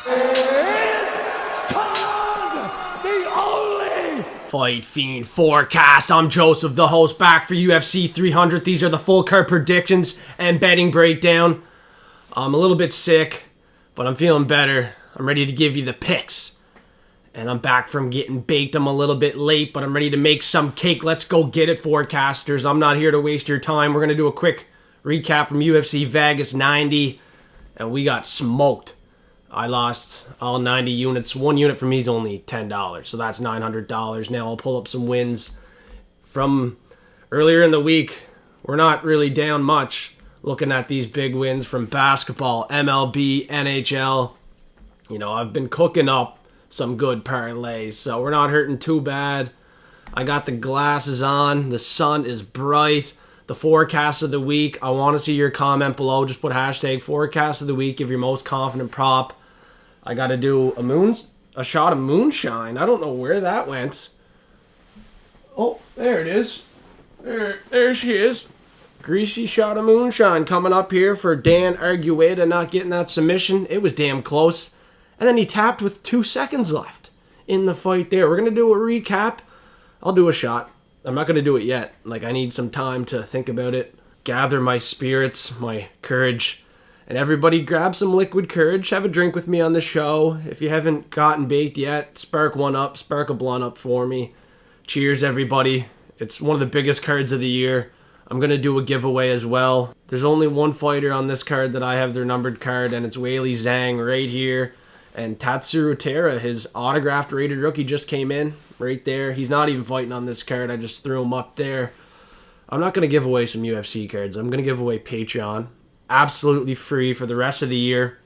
The only Fight Fiend Forecast. I'm Joseph, the host, back for UFC 300. These are the full card predictions and betting breakdown. I'm a little bit sick, but I'm feeling better. I'm ready to give you the picks. And I'm back from getting baked. I'm a little bit late, but I'm ready to make some cake. Let's go get it, forecasters. I'm not here to waste your time. We're going to do a quick recap from UFC Vegas 90, and we got smoked. I lost all 90 units. One unit for me is only $10, so that's $900. Now I'll pull up some wins from earlier in the week. We're not really down much looking at these big wins from basketball, MLB, NHL. You know, I've been cooking up some good parlays, so we're not hurting too bad. I got the glasses on. The sun is bright. The forecast of the week. I want to see your comment below. Just put hashtag forecast of the week. Give your most confident prop. I got to do a shot of moonshine. I don't know where that went. Oh, there it is. There she is. Greasy shot of moonshine coming up here for Dan Argueta not getting that submission. It was damn close. And then he tapped with 2 seconds left in the fight there. We're going to do a recap. I'll do a shot. I'm not going to do it yet. Like, I need some time to think about it. Gather my spirits, my courage. And everybody grab some liquid courage. Have a drink with me on the show. If you haven't gotten baked yet, spark one up. Spark a blunt up for me. Cheers, everybody. It's one of the biggest cards of the year. I'm going to do a giveaway as well. There's only one fighter on this card that I have their numbered card, and it's Weili Zhang right here. And Tatsuro Taira, his autographed rated rookie, just came in right there. He's not even fighting on this card. I just threw him up there. I'm not going to give away some UFC cards. I'm going to give away Patreon. Absolutely free for the rest of the year.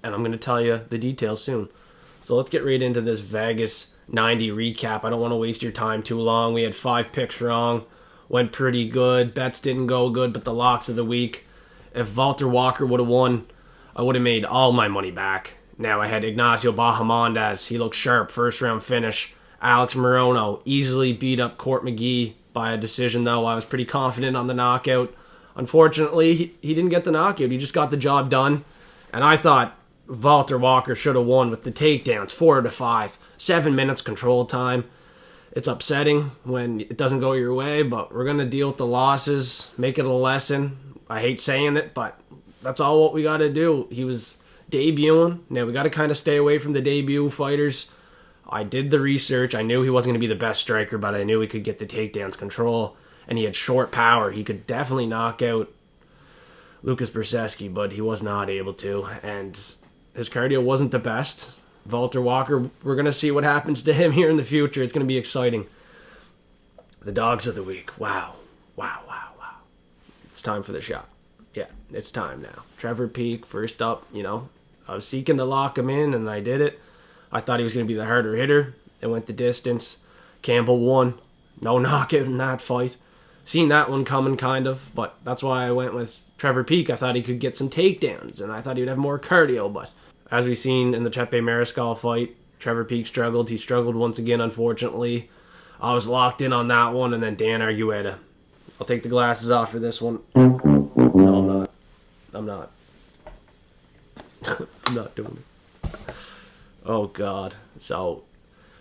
And I'm going to tell you the details soon. So let's get right into this Vegas 90 recap. I don't want to waste your time too long. We had 5 picks wrong. Went pretty good. Bets didn't go good, but the locks of the week. If Walter Walker would have won, I would have made all my money back. Now I had Ignacio Bahamondes. He looked sharp. First round finish. Alex Morono easily beat up Court McGee by a decision, though. I was pretty confident on the knockout. Unfortunately, he didn't get the knockout. He just got the job done. And I thought Walter Walker should have won with the takedowns. 4 out of 5. 7 minutes control time. It's upsetting when it doesn't go your way, but we're going to deal with the losses. Make it a lesson. I hate saying it, but that's all what we got to do. He was debuting. Now we got to kind of stay away from the debut fighters. I did the research. I knew he wasn't going to be the best striker, but I knew he could get the takedowns control. And he had short power. He could definitely knock out Lucas Brzeski, but he was not able to. And his cardio wasn't the best. Walter Walker, we're going to see what happens to him here in the future. It's going to be exciting. The dogs of the week. Wow. Wow, wow, wow. It's time for the shot. Yeah, it's time now. Trevor Peek, first up, you know. I was seeking to lock him in, and I did it. I thought he was going to be the harder hitter. It went the distance. Campbell won. No knockout in that fight. Seen that one coming, kind of, but that's why I went with Trevor Peek. I thought he could get some takedowns, and I thought he would have more cardio, but as we've seen in the Chepe Mariscal fight, Trevor Peek struggled. He struggled once again, unfortunately. I was locked in on that one, and then Dan Argueta. I'll take the glasses off for this one. No, I'm not. I'm not. I'm not doing it. Oh, God. So,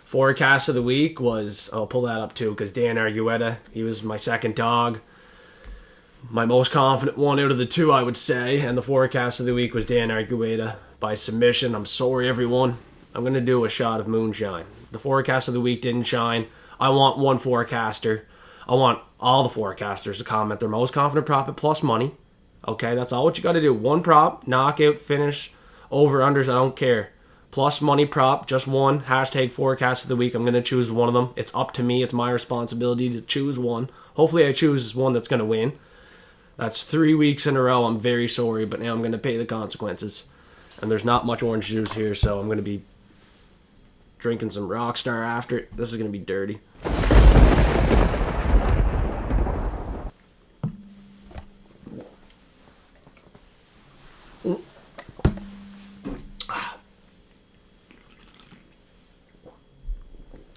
forecast of the week was, I'll pull that up too, because Dan Argueta, he was my second dog. My most confident one out of the 2, I would say. And the forecast of the week was Dan Argueta by submission. I'm sorry, everyone. I'm going to do a shot of moonshine. The forecast of the week didn't shine. I want one forecaster. I want all the forecasters to comment their most confident prop at plus money. Okay, that's all what you got to do. One prop, knockout, finish, over-unders, I don't care. Plus money prop, just one. Hashtag forecast of the week. I'm going to choose one of them. It's up to me. It's my responsibility to choose one. Hopefully I choose one that's going to win. That's 3 weeks in a row. I'm very sorry, but now I'm going to pay the consequences. And there's not much orange juice here, so I'm going to be drinking some Rockstar after it. This is going to be dirty.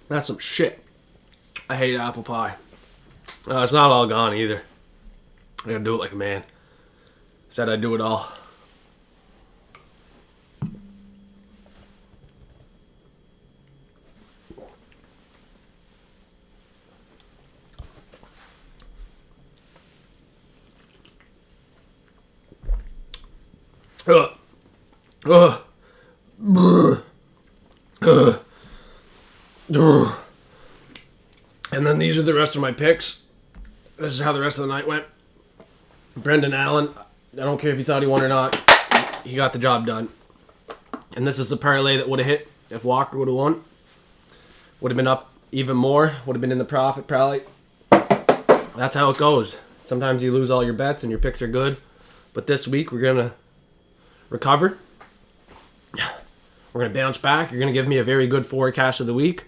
That's some shit. I hate apple pie. It's not all gone either. I gotta do it like a man. Said I'd do it all. Ugh. Ugh. Ugh. Ugh. Ugh. And then these are the rest of my picks. This is how the rest of the night went. Brendan Allen, I don't care if you thought he won or not, he got the job done. And this is the parlay that would have hit if Walker would have won. Would have been up even more. Would have been in the profit probably. That's how it goes. Sometimes you lose all your bets and your picks are good. But this week we're going to recover. We're going to bounce back. You're going to give me a very good forecast of the week.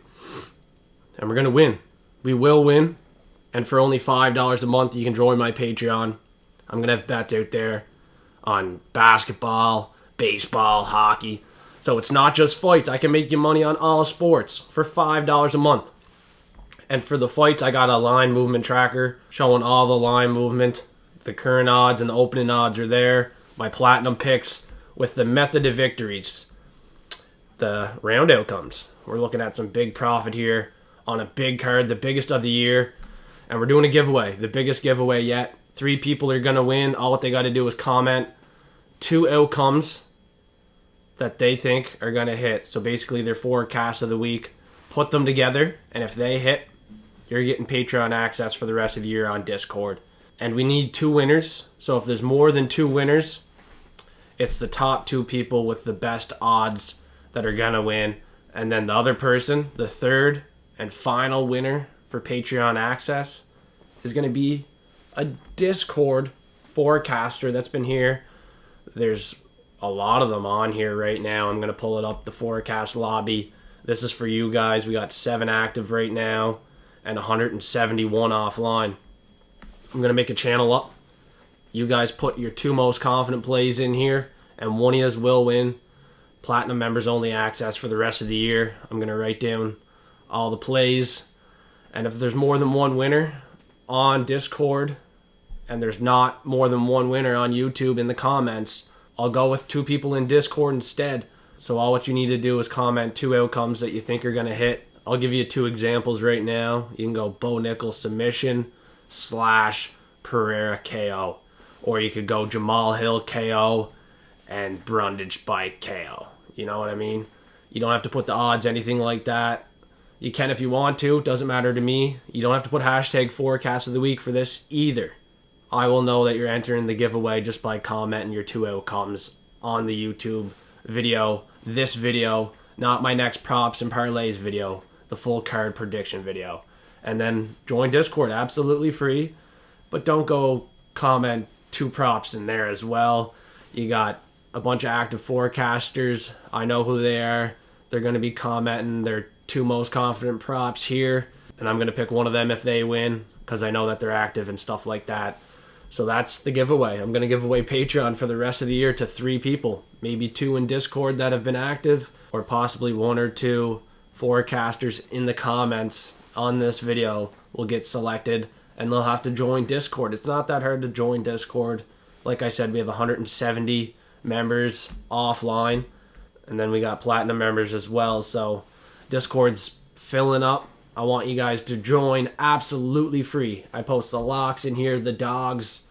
And we're going to win. We will win. And for only $5 a month, you can join my Patreon. I'm going to have bets out there on basketball, baseball, hockey. So it's not just fights. I can make you money on all sports for $5 a month. And for the fights, I got a line movement tracker showing all the line movement. The current odds and the opening odds are there. My platinum picks with the method of victories. The round outcomes. We're looking at some big profit here on a big card, the biggest of the year. And we're doing a giveaway, the biggest giveaway yet. 3 people are going to win. All what they got to do is comment 2 outcomes that they think are going to hit. So basically their forecast of the week. Put them together, and if they hit, you're getting Patreon access for the rest of the year on Discord. And we need 2 winners. So if there's more than 2 winners, it's the top 2 people with the best odds that are going to win. And then the other person, the third and final winner for Patreon access, is going to be a Discord forecaster that's been here. There's a lot of them on here right now. I'm going to pull it up, the forecast lobby. This is for you guys. We got 7 active right now and 171 offline. I'm going to make a channel up. You guys put your 2 most confident plays in here, and one of you will win Platinum members only access for the rest of the year. I'm going to write down all the plays. And if there's more than 1 winner on Discord, and there's not more than 1 winner on YouTube in the comments, I'll go with 2 people in Discord instead. So all what you need to do is comment 2 outcomes that you think are going to hit. I'll give you 2 examples right now. You can go Bo Nickal submission / Pereira KO. Or you could go Jamahal Hill KO and Brundage by KO. You know what I mean? You don't have to put the odds, anything like that. You can if you want to. Doesn't matter to me. You don't have to put hashtag forecast of the week for this either. I will know that you're entering the giveaway just by commenting your 2 outcomes on the YouTube video. This video, not my next props and parlays video. The full card prediction video. And then join Discord, absolutely free. But don't go comment 2 props in there as well. You got a bunch of active forecasters. I know who they are. They're going to be commenting their 2 most confident props here. And I'm going to pick one of them if they win, because I know that they're active and stuff like that. So that's the giveaway. I'm going to give away Patreon for the rest of the year to 3 people. Maybe 2 in Discord that have been active, or possibly 1 or 2 forecasters in the comments on this video will get selected, and they'll have to join Discord. It's not that hard to join Discord. Like I said, we have 170 members offline, and then we got platinum members as well. So Discord's filling up. I want you guys to join, absolutely free. I post the locks in here, the dogs,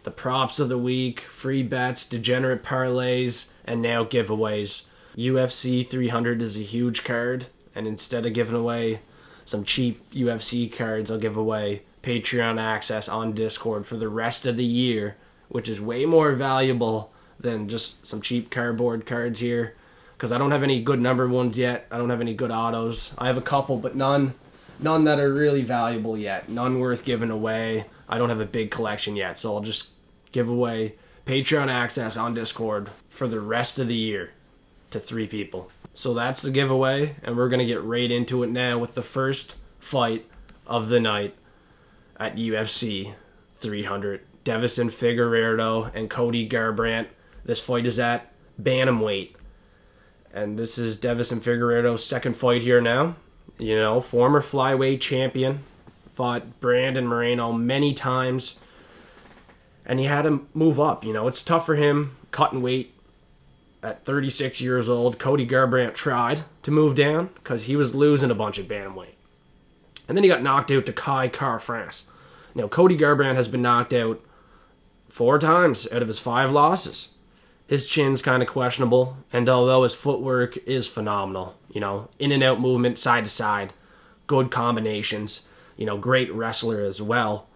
the props of the week, free bets, degenerate parlays, and now giveaways. UFC 300 is a huge card, and instead of giving away some cheap UFC cards, I'll give away Patreon access on Discord for the rest of the year, which is way more valuable than just some cheap cardboard cards here. Because I don't have any good number ones yet. I don't have any good autos. I have a couple, but none that are really valuable yet. None worth giving away. I don't have a big collection yet, so I'll just give away Patreon access on Discord for the rest of the year to 3 people. So that's the giveaway, and we're going to get right into it now with the first fight of the night at UFC 300. Deiveson Figueiredo and Cody Garbrandt. This fight is at bantamweight. And this is Deiveson Figueiredo's 2nd fight here now. You know, former flyweight champion. Fought Brandon Moreno many times. And he had to move up. You know, it's tough for him cutting weight at 36 years old. Cody Garbrandt tried to move down because he was losing a bunch at bantamweight. And then he got knocked out to Kai France. Now, Cody Garbrandt has been knocked out 4 times out of his 5 losses. His chin's kind of questionable, and although his footwork is phenomenal, in and out movement, side to side, good combinations, great wrestler as well.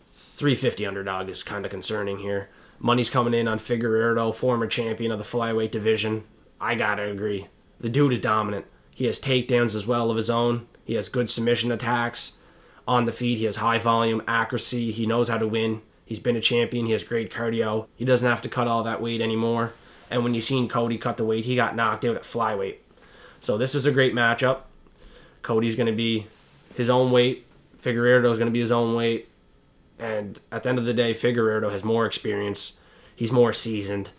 350 underdog is kind of concerning here. Money's coming in on Figueiredo, former champion of the flyweight division. I gotta agree. The dude is dominant. He has takedowns as well of his own. He has good submission attacks. On the feet, he has high volume, accuracy. He knows how to win. He's been a champion. He has great cardio. He doesn't have to cut all that weight anymore. And when you've seen Cody cut the weight, he got knocked out at flyweight. So this is a great matchup. Cody's going to be his own weight. Figueiredo is going to be his own weight. And at the end of the day, Figueiredo has more experience. He's more seasoned.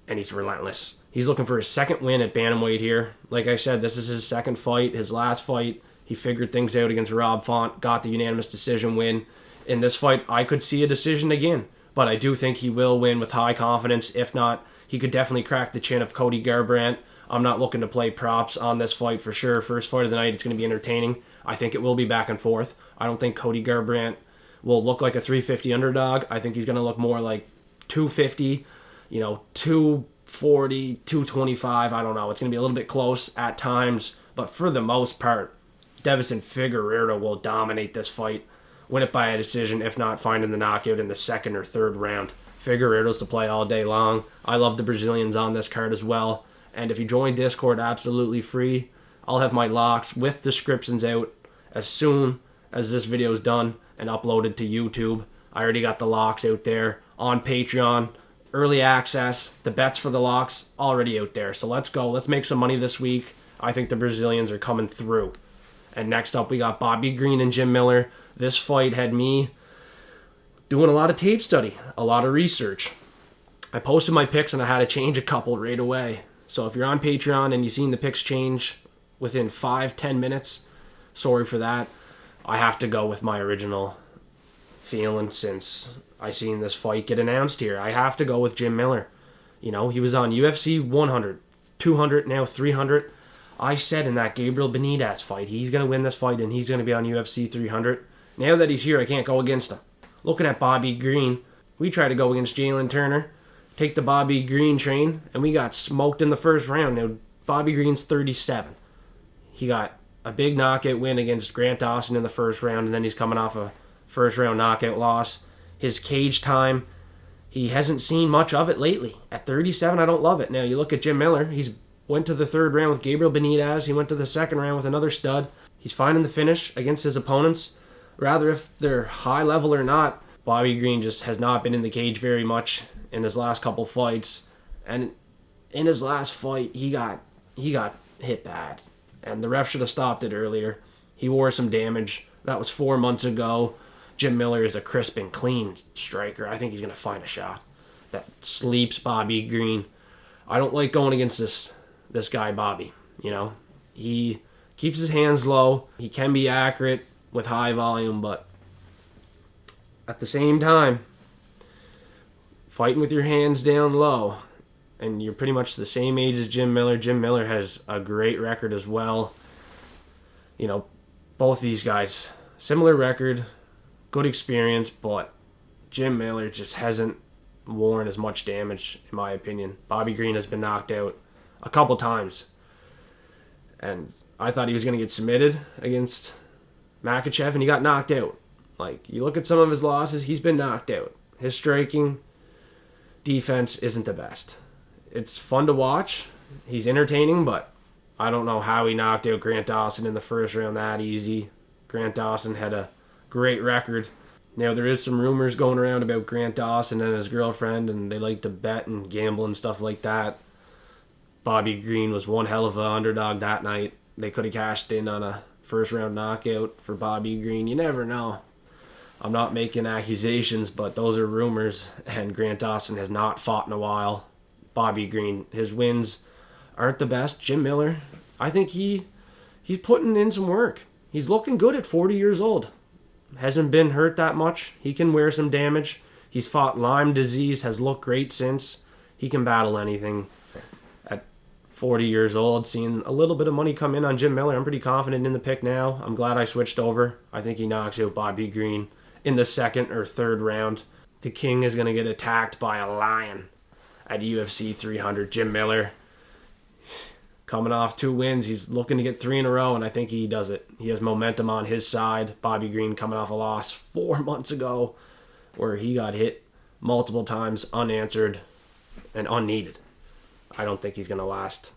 And he's relentless. He's looking for his second win at bantamweight here. Like I said, this is his second fight. His last fight, he figured things out against Rob Font, got the unanimous decision win. In this fight, I could see a decision again. But I do think he will win with high confidence. If not, he could definitely crack the chin of Cody Garbrandt. I'm not looking to play props on this fight for sure. First fight of the night, it's going to be entertaining. I think it will be back and forth. I don't think Cody Garbrandt will look like a 350 underdog. I think he's going to look more like 250, 240, 225. I don't know. It's going to be a little bit close at times. But for the most part, Deiveson Figueiredo will dominate this fight. Win it by a decision, if not finding the knockout in the second or third round. Figueiredo's to play all day long. I love the Brazilians on this card as well. And if you join Discord absolutely free, I'll have my locks with descriptions out as soon as this video is done and uploaded to YouTube. I already got the locks out there on Patreon. Early access, the bets for the locks already out there. So let's go. Let's make some money this week. I think the Brazilians are coming through. And next up, we got Bobby Green and Jim Miller. This fight had me doing a lot of tape study, a lot of research. I posted my picks and I had to change a couple right away. So if you're on Patreon and you've seen the picks change within 5-10 minutes, sorry for that. I have to go with my original feeling since I seen this fight get announced here. I have to go with Jim Miller. He was on UFC 100, 200, now 300. I said in that Gabriel Benitez fight, he's going to win this fight and he's going to be on UFC 300. Now that he's here, I can't go against him. Looking at Bobby Green, we tried to go against Jalin Turner, take the Bobby Green train, and we got smoked in the first round. Now, Bobby Green's 37. He got a big knockout win against Grant Dawson in the first round, and then he's coming off a first round knockout loss. His cage time, he hasn't seen much of it lately. At 37, I don't love it. Now, you look at Jim Miller, he's went to the third round with Gabriel Benitez. He went to the second round with another stud. He's finding the finish against his opponents. Rather if they're high level or not, Bobby Green just has not been in the cage very much in his last couple fights. And in his last fight, he got hit bad. And the ref should have stopped it earlier. He wore some damage. That was 4 months ago. Jim Miller is a crisp and clean striker. I think he's going to find a shot that sleeps Bobby Green. I don't like going against this guy, Bobby. He keeps his hands low. He can be accurate with high volume, but at the same time, fighting with your hands down low, and you're pretty much the same age as Jim Miller. Jim Miller has a great record as well. Both these guys, similar record, good experience, but Jim Miller just hasn't worn as much damage, in my opinion. Bobby Green has been knocked out a couple times, and I thought he was going to get submitted against Makhachev, and he got knocked out. You look at some of his losses, he's been knocked out. His striking defense isn't the best. It's fun to watch. He's entertaining, but I don't know how he knocked out Grant Dawson in the first round that easy. Grant Dawson had a great record. Now, there is some rumors going around about Grant Dawson and his girlfriend, and they like to bet and gamble and stuff like that. Bobby Green was one hell of an underdog that night. They could have cashed in on a first round knockout for Bobby Green. You never know. I'm not making accusations, but those are rumors, and Grant Dawson has not fought in a while. Bobby Green, his wins aren't the best. Jim Miller, I think he's putting in some work. He's looking good at 40 years old. Hasn't been hurt that much. He can wear some damage. He's fought Lyme disease, has looked great since. He can battle anything. At 40 years old, seeing a little bit of money come in on Jim Miller, I'm pretty confident in the pick now. I'm glad I switched over. I think he knocks out Bobby Green in the second or third round. The king is going to get attacked by a lion. at UFC 300. Jim Miller, coming off 2 wins. He's looking to get 3 in a row, and I think he does it. He has momentum on his side. Bobby Green coming off a loss 4 months ago where he got hit multiple times, unanswered and unneeded. I don't think he's going to last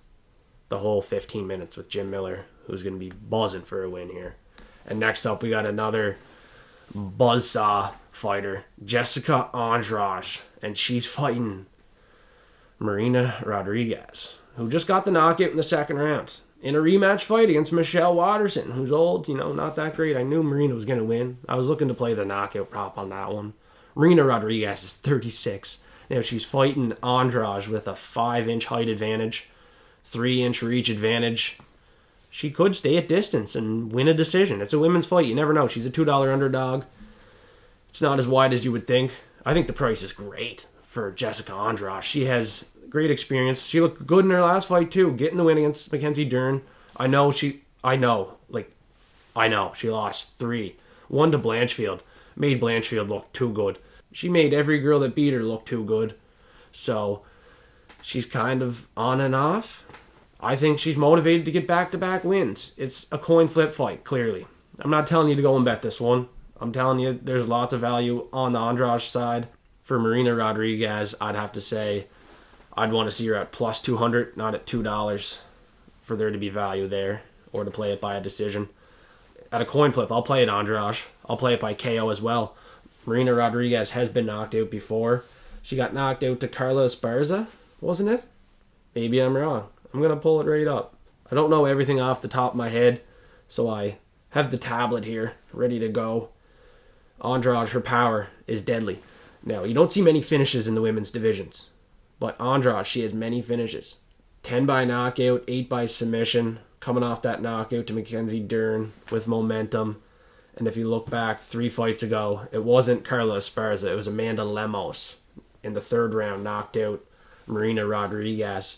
the whole 15 minutes with Jim Miller, who's going to be buzzing for a win here. And next up, we got another buzzsaw fighter, Jessica Andrade, and she's fighting Marina Rodriguez, who just got the knockout in the 2nd round in a rematch fight against Michelle Waterson, who's old, not that great. I knew Marina was going to win. I was looking to play the knockout prop on that one. Marina Rodriguez is 36. Now, she's fighting Andrade with a 5-inch height advantage, 3-inch reach advantage. She could stay at distance and win a decision. It's a women's fight. You never know. She's a $2 underdog. It's not as wide as you would think. I think the price is great for Jessica Andrade. She has great experience. She looked good in her last fight too, getting the win against Mackenzie Dern. I know she lost 3. 1 to Blanchfield. Made Blanchfield look too good. She made every girl that beat her look too good. So she's kind of on and off. I think she's motivated to get back-to-back wins. It's a coin flip fight, clearly. I'm not telling you to go and bet this one. I'm telling you there's lots of value on the Andrade side. For Marina Rodriguez, I'd have to say I'd want to see her at plus 200, not at $2, for there to be value there, or to play it by a decision. At a coin flip, I'll play it Andrade. I'll play it by KO as well. Marina Rodriguez has been knocked out before. She got knocked out to Carla Esparza, wasn't it? Maybe I'm wrong. I'm going to pull it right up. I don't know everything off the top of my head, so I have the tablet here ready to go. Andrade, her power is deadly. Now, you don't see many finishes in the women's divisions, but Andrade, she has many finishes. 10 by knockout, 8 by submission, coming off that knockout to Mackenzie Dern with momentum. And if you look back 3 fights ago, it wasn't Carla Esparza, it was Amanda Lemos in the 3rd round, knocked out Marina Rodriguez.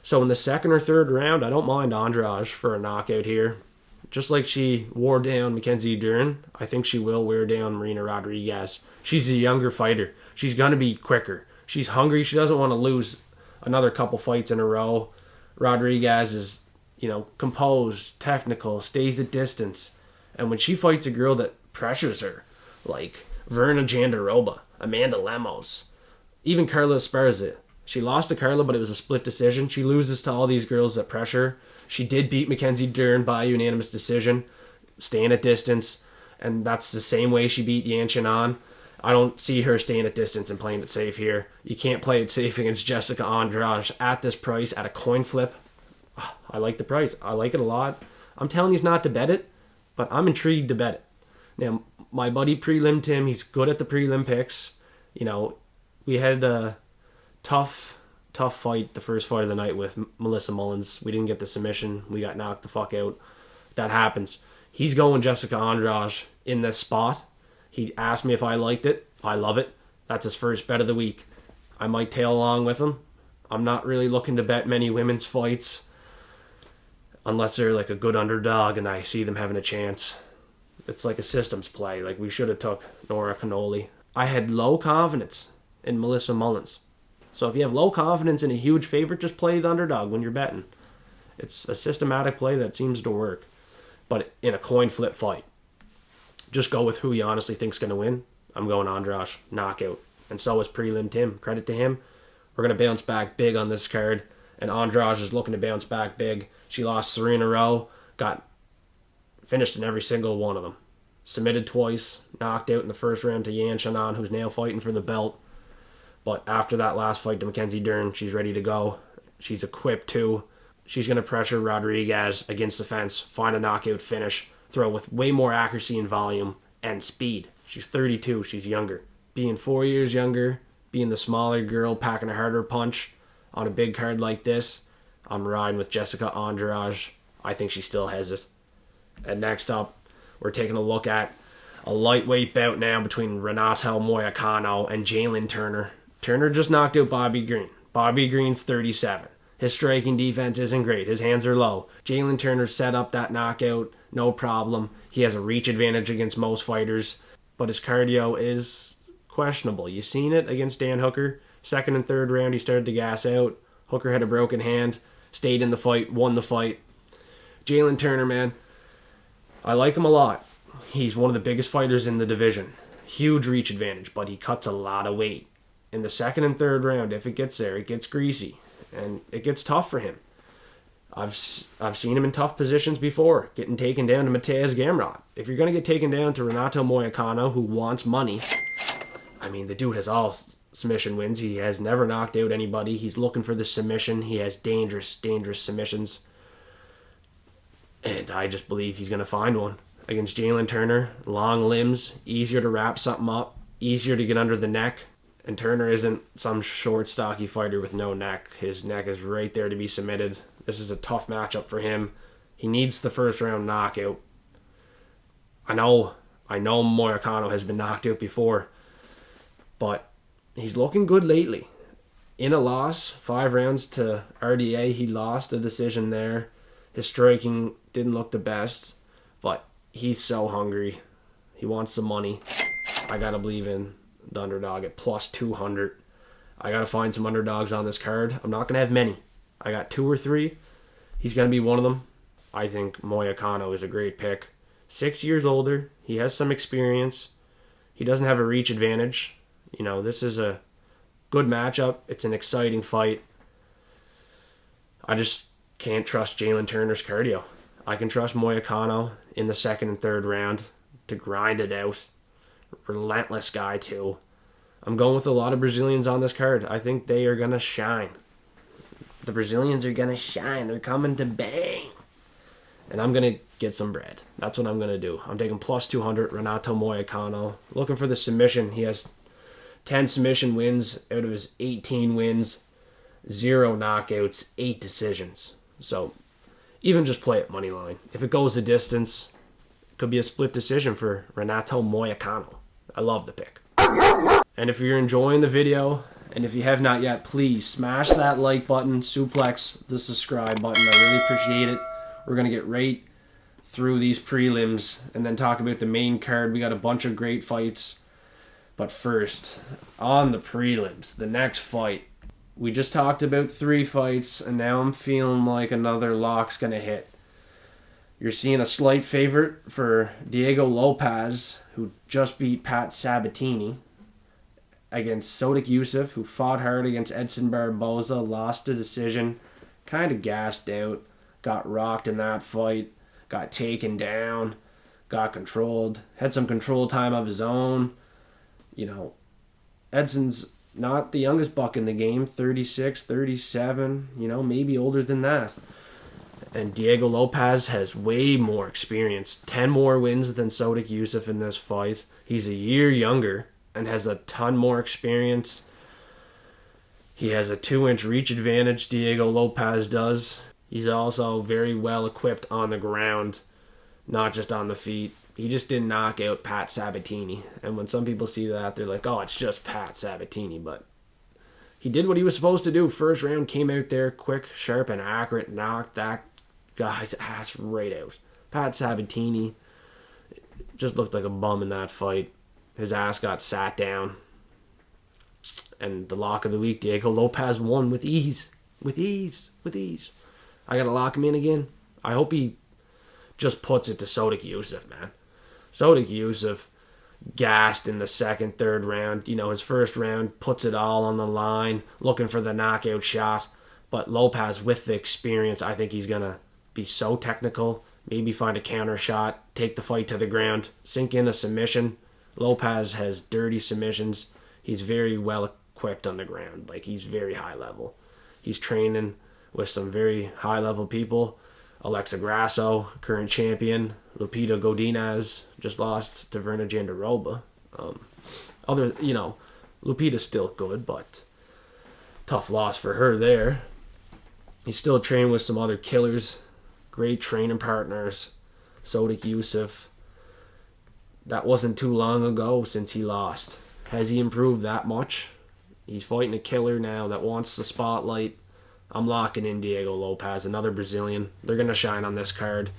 So in the 2nd or 3rd round, I don't mind Andrade for a knockout here. Just like she wore down Mackenzie Dern, I think she will wear down Marina Rodriguez. She's a younger fighter. She's going to be quicker. She's hungry. She doesn't want to lose another couple fights in a row. Rodriguez is, composed, technical, stays at distance. And when she fights a girl that pressures her, like Verna Jandaroba, Amanda Lemos, even Carla Esparza, she lost to Carla, but it was a split decision. She loses to all these girls that pressure. She did beat Mackenzie Dern by unanimous decision, staying at distance, and that's the same way she beat Yan Xiaonan. I don't see her staying at distance and playing it safe here. You can't play it safe against Jessica Andrade at this price, at a coin flip. I like the price. I like it a lot. I'm telling you not to bet it, but I'm intrigued to bet it. Now, my buddy Prelim Tim, he's good at the prelim picks. We had a tough fight, the first fight of the night with Melissa Mullins. We didn't get the submission. We got knocked the fuck out. That happens. He's going Jessica Andrade in this spot. He asked me if I liked it. I love it. That's his first bet of the week. I might tail along with him. I'm not really looking to bet many women's fights unless they're like a good underdog and I see them having a chance. It's like a systems play. Like we should have took Nora Cannoli. I had low confidence in Melissa Mullins. So if you have low confidence in a huge favorite, just play the underdog when you're betting. It's a systematic play that seems to work. But in a coin flip fight, just go with who you honestly think's going to win. I'm going Andrade, knockout. And so is Prelim Tim. Credit to him. We're going to bounce back big on this card. And Andrade is looking to bounce back big. She lost 3 in a row. Got finished in every single one of them. Submitted twice. Knocked out in the first round to Yan Xiaonan, who's now fighting for the belt. But after that last fight to Mackenzie Dern, she's ready to go. She's equipped too. She's going to pressure Rodriguez against the fence, find a knockout finish, throw with way more accuracy and volume and speed. She's 32. She's younger. Being 4 years younger, being the smaller girl, packing a harder punch on a big card like this, I'm riding with Jessica Andrade. I think she still has it. And next up, we're taking a look at a lightweight bout now between Renato Moicano and Jalin Turner. Turner just knocked out Bobby Green. Bobby Green's 37. His striking defense isn't great. His hands are low. Jalin Turner set up that knockout, no problem. He has a reach advantage against most fighters, but his cardio is questionable. You seen it against Dan Hooker. Second and third round, he started to gas out. Hooker had a broken hand, stayed in the fight, won the fight. Jalin Turner, man, I like him a lot. He's one of the biggest fighters in the division. Huge reach advantage, but he cuts a lot of weight. In the second and third round, if it gets there, it gets greasy, and it gets tough for him. I've seen him in tough positions before, getting taken down to Mateusz Gamrot. If you're going to get taken down to Renato Moicano, who wants money, I mean, the dude has all submission wins. He has never knocked out anybody. He's looking for the submission. He has dangerous, dangerous submissions. And I just believe he's going to find one against Jalin Turner. Long limbs, easier to wrap something up, easier to get under the neck. And Turner isn't some short, stocky fighter with no neck. His neck is right there to be submitted. This is a tough matchup for him. He needs the first round knockout. I know Moicano has been knocked out before, but he's looking good lately. In a loss, 5 rounds to RDA, he lost a decision there. His striking didn't look the best, but he's so hungry. He wants some money. I gotta believe in the underdog at plus 200. I gotta find some underdogs on this card. I'm not gonna have many. I got 2 or 3. He's going to be one of them. I think Moicano is a great pick. 6 years older. He has some experience. He doesn't have a reach advantage. You know, this is a good matchup. It's an exciting fight. I just can't trust Jalin Turner's cardio. I can trust Moicano in the second and third round to grind it out. Relentless guy, too. I'm going with a lot of Brazilians on this card. I think they are going to shine. The Brazilians are going to shine. They're coming to bang. And I'm going to get some bread. That's what I'm going to do. I'm taking plus 200, Renato Moicano. Looking for the submission. He has 10 submission wins out of his 18 wins. 0 knockouts, 8 decisions. So even just play it money line. If it goes the distance, it could be a split decision for Renato Moicano. I love the pick. And if you're enjoying the video, and if you have not yet, please smash that like button, suplex the subscribe button. I really appreciate it. We're going to get right through these prelims and then talk about the main card. We got a bunch of great fights. But first, on the prelims, the next fight. We just talked about 3 fights, and now I'm feeling like another lock's going to hit. You're seeing a slight favorite for Diego Lopes, who just beat Pat Sabatini, against Sodiq Yusuff, who fought hard against Edson Barboza, lost a decision, kind of gassed out, got rocked in that fight, got taken down, got controlled, had some control time of his own. You know, Edson's not the youngest buck in the game, 36, 37, you know, maybe older than that. And Diego Lopes has way more experience, 10 more wins than Sodiq Yusuff in this fight. He's a year younger and has a ton more experience. He has a 2-inch reach advantage, Diego Lopes does. He's also very well equipped on the ground, not just on the feet. He just didn't knock out Pat Sabatini. And when some people see that, they're like, oh, it's just Pat Sabatini. But he did what he was supposed to do. First round, came out there quick, sharp, and accurate, knocked that guy's ass right out. Pat Sabatini just looked like a bum in that fight. His ass got sat down. And the lock of the week, Diego Lopes won with ease. With ease. With ease. I got to lock him in again. I hope he just puts it to Sodiq Yusuff, man. Sodiq Yusuff gassed in the second, third round. You know, his first round puts it all on the line, looking for the knockout shot. But Lopes, with the experience, I think he's going to be so technical. Maybe find a counter shot, take the fight to the ground, sink in a submission. Lopes has dirty submissions. He's very well equipped on the ground. Like, he's very high level. He's training with some very high level people. Alexa Grasso, current champion. Lupita Godinez just lost to Verna Jandiroba. Lupita's still good, but tough loss for her there. He's still training with some other killers. Great training partners. Sodiq Yusuff. That wasn't too long ago since he lost. Has he improved that much? He's fighting a killer now that wants the spotlight. I'm locking in Diego Lopes, another Brazilian. They're going to shine on this card.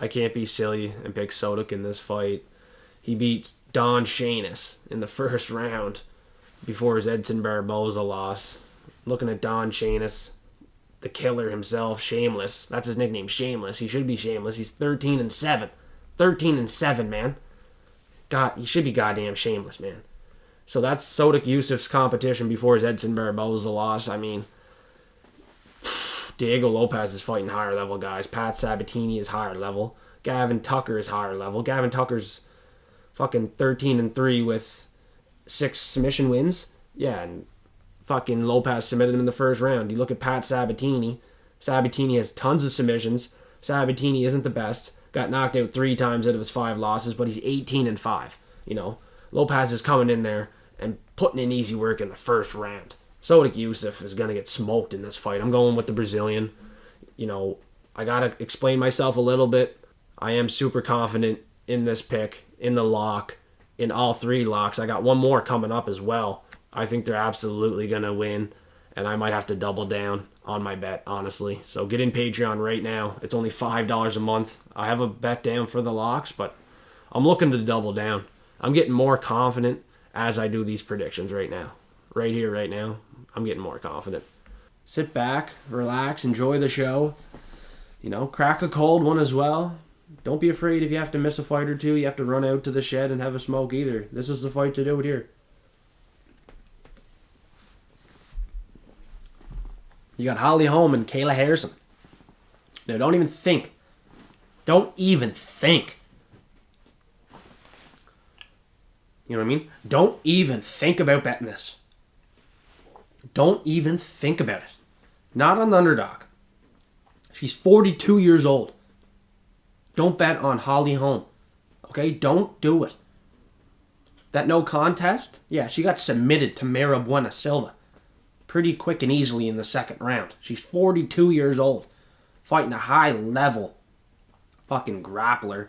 I can't be silly and pick Sodiq in this fight. He beats Don Shainis in the first round. before his Edson Barboza loss. Looking at Don Chanis, the killer himself, Shameless. That's his nickname, Shameless. He should be Shameless. He's 13-7. 13-7, man. God, he should be goddamn shameless, man. So that's Sodiq Yusuff's competition before his Edson Barboza loss. I mean, Diego Lopes is fighting higher level guys. Pat Sabatini is higher level. Gavin Tucker is higher level. Gavin Tucker's fucking 13-3 with 6 submission wins. Yeah, and fucking Lopes submitted him in the first round. You look at Pat Sabatini. Sabatini has tons of submissions. Sabatini isn't the best. Got knocked out 3 times out of his 5 losses, but he's 18-5. You know, Lopes is coming in there and putting in easy work in the first round. Sodiq Yusuff is going to get smoked in this fight. I'm going with the Brazilian. You know, I got to explain myself a little bit. I am super confident in this pick, in the lock, in all 3 locks. I got one more coming up as well. I think they're absolutely going to win, and I might have to double down on my bet, honestly. So get in Patreon right now. It's only $5 a month. I have a bet down for the locks, but I'm looking to double down. I'm getting more confident as I do these predictions right now. Right here, right now, I'm getting more confident. Sit back, relax, enjoy the show. You know, crack a cold one as well. Don't be afraid if you have to miss a fight or two. You have to run out to the shed and have a smoke either. This is the fight to do it here. You got Holm and Kayla Harrison. Now, don't even think. Don't even think. You know what I mean? Don't even think about betting this. Don't even think about it. Not on the underdog. She's 42 years old. Don't bet on Holm. Okay? Don't do it. That no contest? Yeah, she got submitted to Mara Buena Silva pretty quick and easily in the second round. She's 42 years old. Fighting a high level fucking grappler.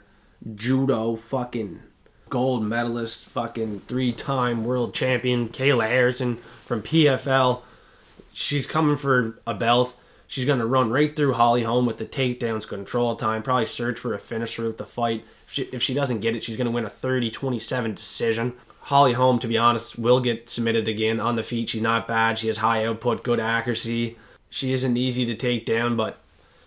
Judo fucking gold medalist. Fucking 3-time world champion. Kayla Harrison from PFL. She's coming for a belt. She's going to run right through Holm with the takedowns, control time. Probably search for a finisher with the fight. If she doesn't get it, she's going to win a 30-27 decision. Holm, to be honest, will get submitted again on the feet. She's not bad. She has high output, good accuracy. She isn't easy to take down, but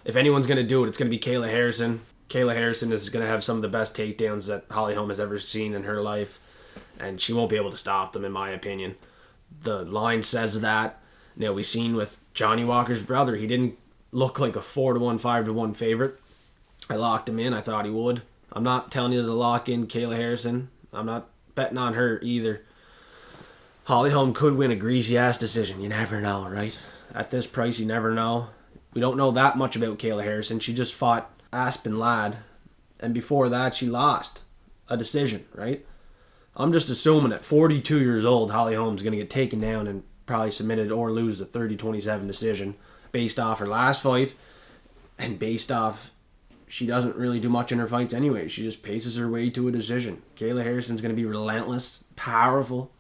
if anyone's going to do it, it's going to be Kayla Harrison. Kayla Harrison is going to have some of the best takedowns that Holm has ever seen in her life, and she won't be able to stop them, in my opinion. The line says that. Now, we've seen with Johnny Walker's brother, he didn't look like a 4-1, 5-1 favorite. I locked him in. I thought he would. I'm not telling you to lock in Kayla Harrison. I'm not betting on her either. Holm could win a greasy-ass decision. You never know, right? At this price, you never know. We don't know that much about Kayla Harrison. She just fought Aspen Ladd, and before that, she lost a decision, right? I'm just assuming at 42 years old, Holm's going to get taken down and probably submitted or lose a 30-27 decision based off her last fight and based off she doesn't really do much in her fights anyway. She just paces her way to a decision. Kayla Harrison's going to be relentless, powerful,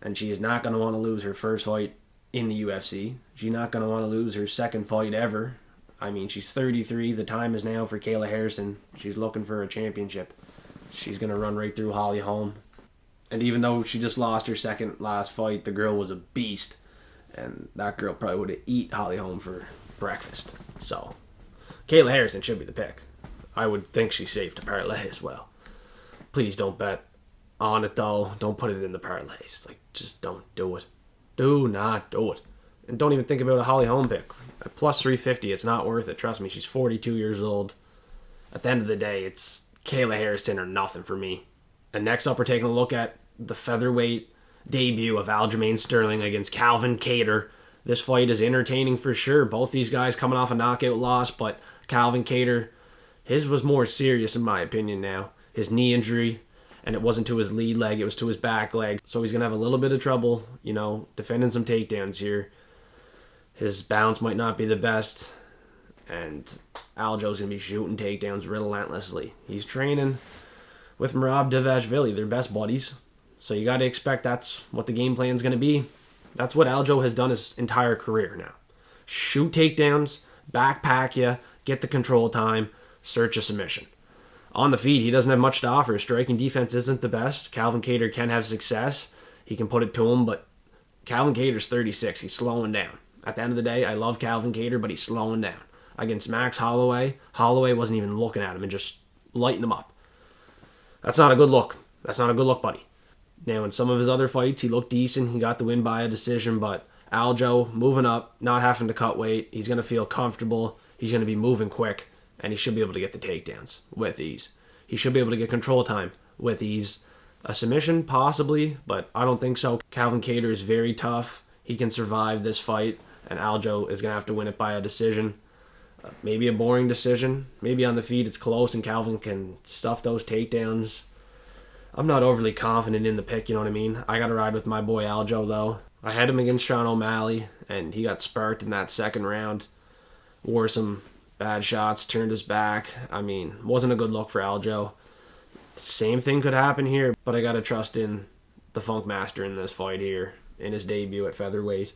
and she is not going to want to lose her first fight in the UFC. She's not going to want to lose her second fight ever. I mean, she's 33. The time is now for Kayla Harrison. She's looking for a championship. She's going to run right through Holm. And even though she just lost her second last fight, the girl was a beast. And that girl probably would have eat Holm for breakfast. So, Kayla Harrison should be the pick. I would think she's safe to parlay as well. Please don't bet on it, though. Don't put it in the parlays. Like, just don't do it. Do not do it. And don't even think about a Holm pick. At plus 350, it's not worth it. Trust me, she's 42 years old. At the end of the day, it's Kayla Harrison or nothing for me. And next up, we're taking a look at the featherweight debut of Aljamain Sterling against Calvin Kattar. This fight is entertaining for sure. Both these guys coming off a knockout loss, but Calvin Kattar, his was more serious in my opinion now. His knee injury, and it wasn't to his lead leg, it was to his back leg. So he's going to have a little bit of trouble, defending some takedowns here. His bounce might not be the best, and Aljo's going to be shooting takedowns relentlessly. He's training with Merab Dvalishvili, they're best buddies. So you got to expect that's what the game plan is going to be. That's what Aljo has done his entire career now. Shoot takedowns, backpack you, get the control time, search a submission. On the feet, he doesn't have much to offer. His striking defense isn't the best. Calvin Kattar can have success. he can put it to him, but Calvin Kattar's 36. He's slowing down. At the end of the day, I love Calvin Kattar, but he's slowing down. Against Max Holloway, Holloway wasn't even looking at him and just lighting him up. That's not a good look. That's not a good look, buddy. Now, in some of his other fights, he looked decent. He got the win by a decision, but Aljo moving up, not having to cut weight. He's going to feel comfortable. He's going to be moving quick, and he should be able to get the takedowns with ease. He should be able to get control time with ease. A submission, possibly, but I don't think so. Calvin Kattar is very tough. He can survive this fight, and Aljo is going to have to win it by a decision. Maybe a boring decision. Maybe on the feet it's close and Calvin can stuff those takedowns. I'm not overly confident in the pick, you know what I mean? I got to ride with my boy Aljo, though. I had him against Sean O'Malley, and he got sparked in that second round. Wore some bad shots, turned his back. I mean, wasn't a good look for Aljo. Same thing could happen here, but I got to trust in the Funk Master in this fight here, in his debut at featherweight.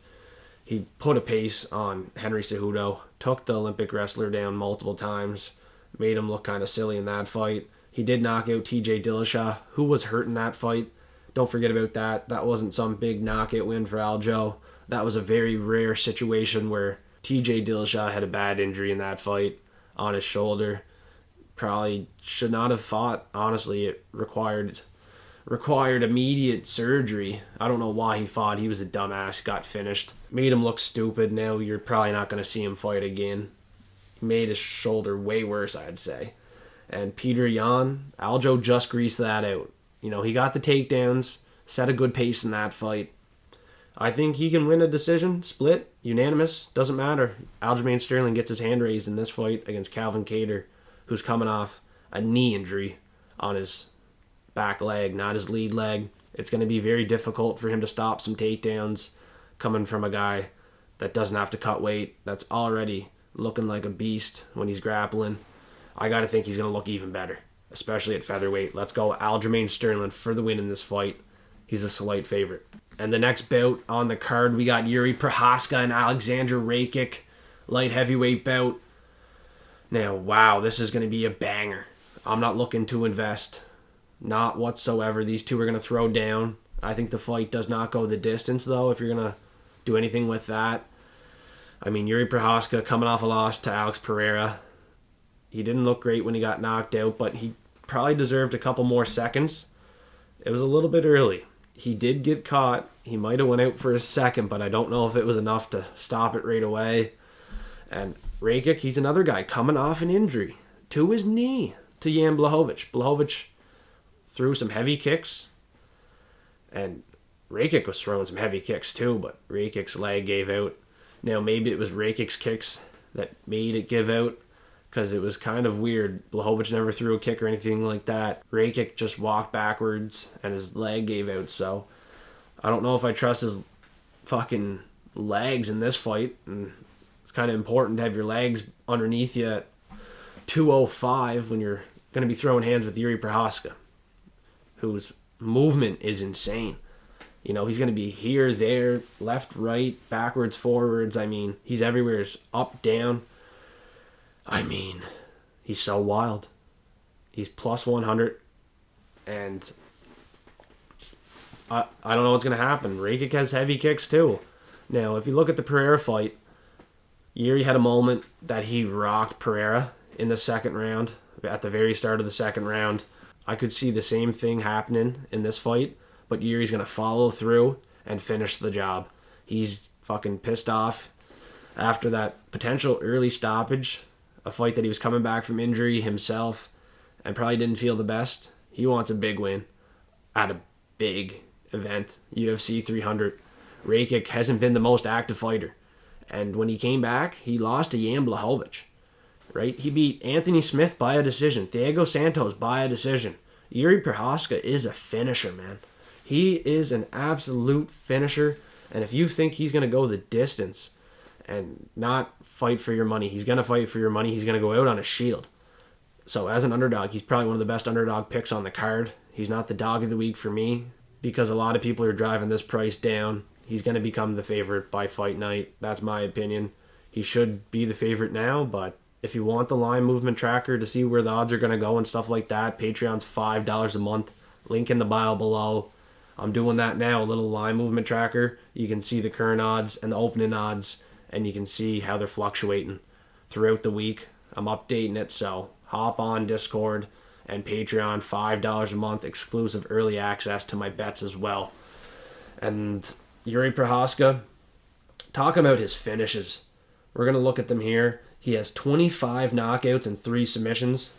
He put a pace on Henry Cejudo, took the Olympic wrestler down multiple times, made him look kind of silly in that fight. He did knock out TJ Dillashaw, who was hurt in that fight. Don't forget about that. That wasn't some big knockout win for Aljo. That was a very rare situation where TJ Dillashaw had a bad injury in that fight on his shoulder. Probably should not have fought. Honestly, it required immediate surgery. I don't know why he fought. He was a dumbass. Got finished. Made him look stupid. Now you're probably not going to see him fight again. He made his shoulder way worse, I'd say. And Peter Yan, Aljo just greased that out. You know, he got the takedowns, set a good pace in that fight. I think he can win a decision, split, unanimous, doesn't matter. Aljamain Sterling gets his hand raised in this fight against Calvin Kattar, who's coming off a knee injury on his back leg, not his lead leg. It's going to be very difficult for him to stop some takedowns coming from a guy that doesn't have to cut weight, that's already looking like a beast when he's grappling. I got to think he's going to look even better, especially at featherweight. Let's go Aljamain Sterling for the win in this fight. He's a slight favorite. And the next bout on the card, we got Jiri Prochazka and Aleksandar Rakic, light heavyweight bout. Now, wow, this is going to be a banger. I'm not looking to invest. Not whatsoever. These two are going to throw down. I think the fight does not go the distance, though, if you're going to do anything with that. I mean, Jiri Prochazka coming off a loss to Alex Pereira. He didn't look great when he got knocked out, but he probably deserved a couple more seconds. It was a little bit early. He did get caught. He might have went out for a second, but I don't know if it was enough to stop it right away. And Rakic, he's another guy coming off an injury to his knee to Jan Blachowicz. Blachowicz threw some heavy kicks, and Rakic was throwing some heavy kicks too, but Rakic's leg gave out. Now, maybe it was Rakic's kicks that made it give out, because it was kind of weird. Blachowicz never threw a kick or anything like that. Rakic just walked backwards, and his leg gave out, so I don't know if I trust his fucking legs in this fight, and it's kind of important to have your legs underneath you at 205 when you're going to be throwing hands with Jiri Prochazka, whose movement is insane. You know, he's going to be here, there, left, right, backwards, forwards. I mean, he's everywhere. He's up, down. I mean, he's so wild. He's plus 100, and I don't know what's going to happen. Rakic has heavy kicks too. Now, if you look at the Pereira fight, Jiri had a moment that he rocked Pereira in the second round, at the very start of the second round. I could see the same thing happening in this fight, but Yuri's going to follow through and finish the job. He's fucking pissed off after that potential early stoppage, a fight that he was coming back from injury himself and probably didn't feel the best. He wants a big win at a big event, UFC 300. Rakic hasn't been the most active fighter, and when he came back, he lost to Jan Blachowicz. Right? He beat Anthony Smith by a decision. Thiago Santos by a decision. Jiri Prochazka is a finisher, man. He is an absolute finisher. And if you think he's going to go the distance and not fight for your money, he's going to fight for your money. He's going to go out on a shield. So as an underdog, he's probably one of the best underdog picks on the card. He's not the dog of the week for me because a lot of people are driving this price down. He's going to become the favorite by fight night. That's my opinion. He should be the favorite now, but if you want the line movement tracker to see where the odds are going to go and stuff like that, Patreon's $5 a month. Link in the bio below. I'm doing that now, a little line movement tracker. You can see the current odds and the opening odds, and you can see how they're fluctuating throughout the week. I'm updating it, so hop on Discord and Patreon, $5 a month, exclusive early access to my bets as well. And Jiri Prochazka, talk about his finishes. We're going to look at them here. He has 25 knockouts and 3 submissions.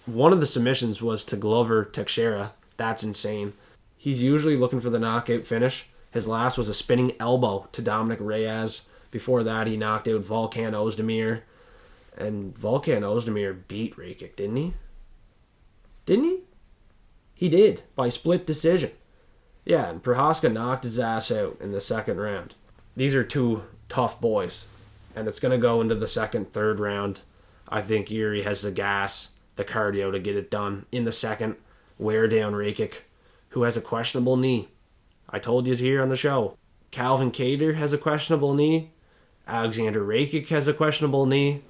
One of the submissions was to Glover Teixeira. That's insane. He's usually looking for the knockout finish. His last was a spinning elbow to Dominic Reyes. Before that, he knocked out Volkan Ozdemir. And Volkan Ozdemir beat Rakic, didn't he? Didn't he? He did, by split decision. Yeah, and Prochazka knocked his ass out in the second round. These are 2 tough boys. And it's going to go into the second, third round. I think Jiri has the gas, the cardio to get it done in the second. Wear down Rakic, who has a questionable knee. I told you here on the show. Calvin Kattar has a questionable knee. Aleksandar Rakic has a questionable knee.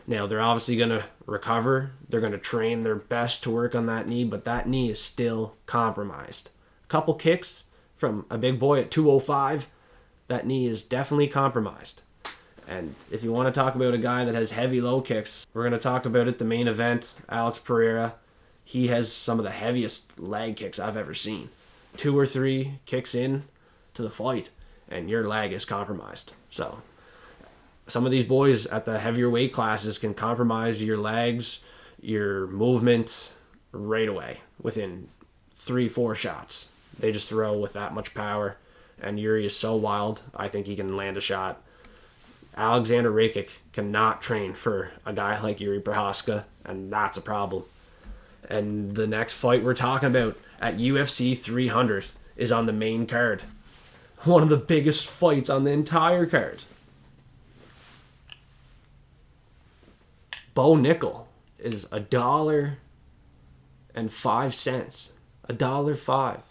Now, they're obviously going to recover. They're going to train their best to work on that knee, but that knee is still compromised. A couple kicks from a big boy at 205, that knee is definitely compromised. And if you want to talk about a guy that has heavy low kicks, we're going to talk about it, the main event, Alex Pereira. He has some of the heaviest leg kicks I've ever seen. 2 or 3 kicks in to the fight, and your leg is compromised. So some of these boys at the heavier weight classes can compromise your legs, your movement right away within 3-4 shots. They just throw with that much power, and Jiri is so wild, I think he can land a shot. Aleksandar Rakic cannot train for a guy like Jiri Prochazka, and that's a problem. And the next fight we're talking about at UFC 300 is on the main card. One of the biggest fights on the entire card. Bo Nickal is $1.05. $1.05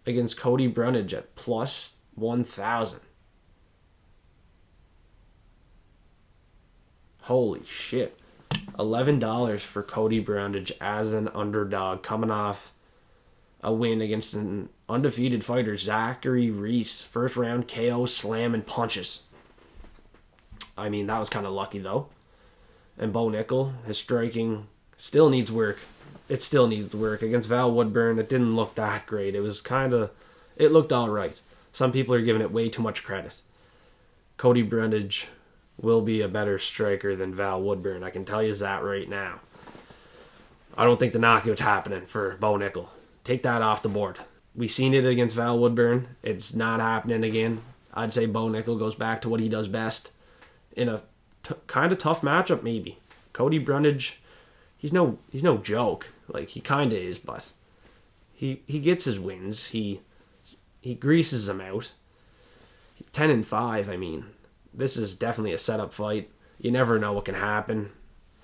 against Cody Brundage at plus 1,000. Holy shit. $11 for Cody Brundage as an underdog, coming off a win against an undefeated fighter, Zachary Reese. First round KO, slam, and punches. I mean, that was kind of lucky, though. And Bo Nickal, his striking still needs work. It still needs work. Against Val Woodburn, it didn't look that great. It was it looked all right. Some people are giving it way too much credit. Cody Brundage will be a better striker than Val Woodburn. I can tell you that right now. I don't think the knockout's happening for Bo Nickal. Take that off the board. We seen it against Val Woodburn. It's not happening again. I'd say Bo Nickal goes back to what he does best in a kind of tough matchup, maybe. Cody Brundage, he's no joke. Like, he kind of is, but he gets his wins. He greases them out. 10-5, I mean. This is definitely a setup fight. You never know what can happen.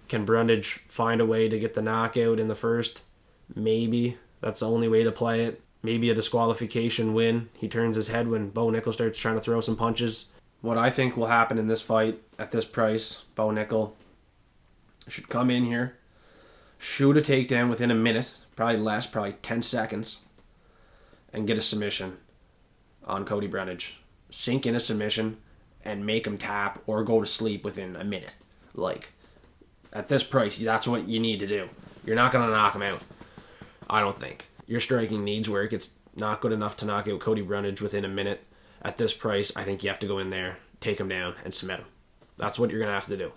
Can Brundage find a way to get the knockout in the first? Maybe. That's the only way to play it. Maybe a disqualification win. He turns his head when Bo Nickal starts trying to throw some punches. What I think will happen in this fight at this price, Bo Nickal should come in here, shoot a takedown within a minute, probably less, probably 10 seconds, and get a submission on Cody Brundage. Sink in a submission and make him tap or go to sleep within a minute. Like, at this price, that's what you need to do. You're not going to knock him out, I don't think. Your striking needs work. It's not good enough to knock out Cody Brundage within a minute. At this price, I think you have to go in there, take him down, and submit him. That's what you're going to have to do.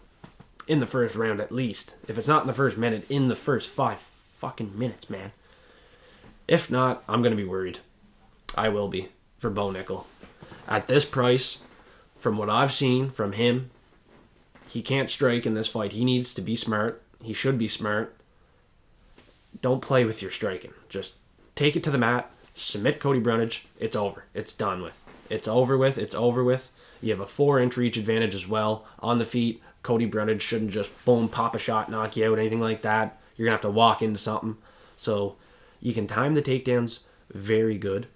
In the first round, at least. If it's not in the first minute, in the first 5 fucking minutes, man. If not, I'm going to be worried. I will be, for Bo Nickal. At this price, from what I've seen from him, he can't strike in this fight. He needs to be smart. He should be smart. Don't play with your striking. Just take it to the mat, submit Cody Brundage. It's over. It's done with. It's over with. It's over with. You have a 4-inch reach advantage as well. On the feet, Cody Brundage shouldn't just boom, pop a shot, knock you out, anything like that. You're going to have to walk into something. So you can time the takedowns very good.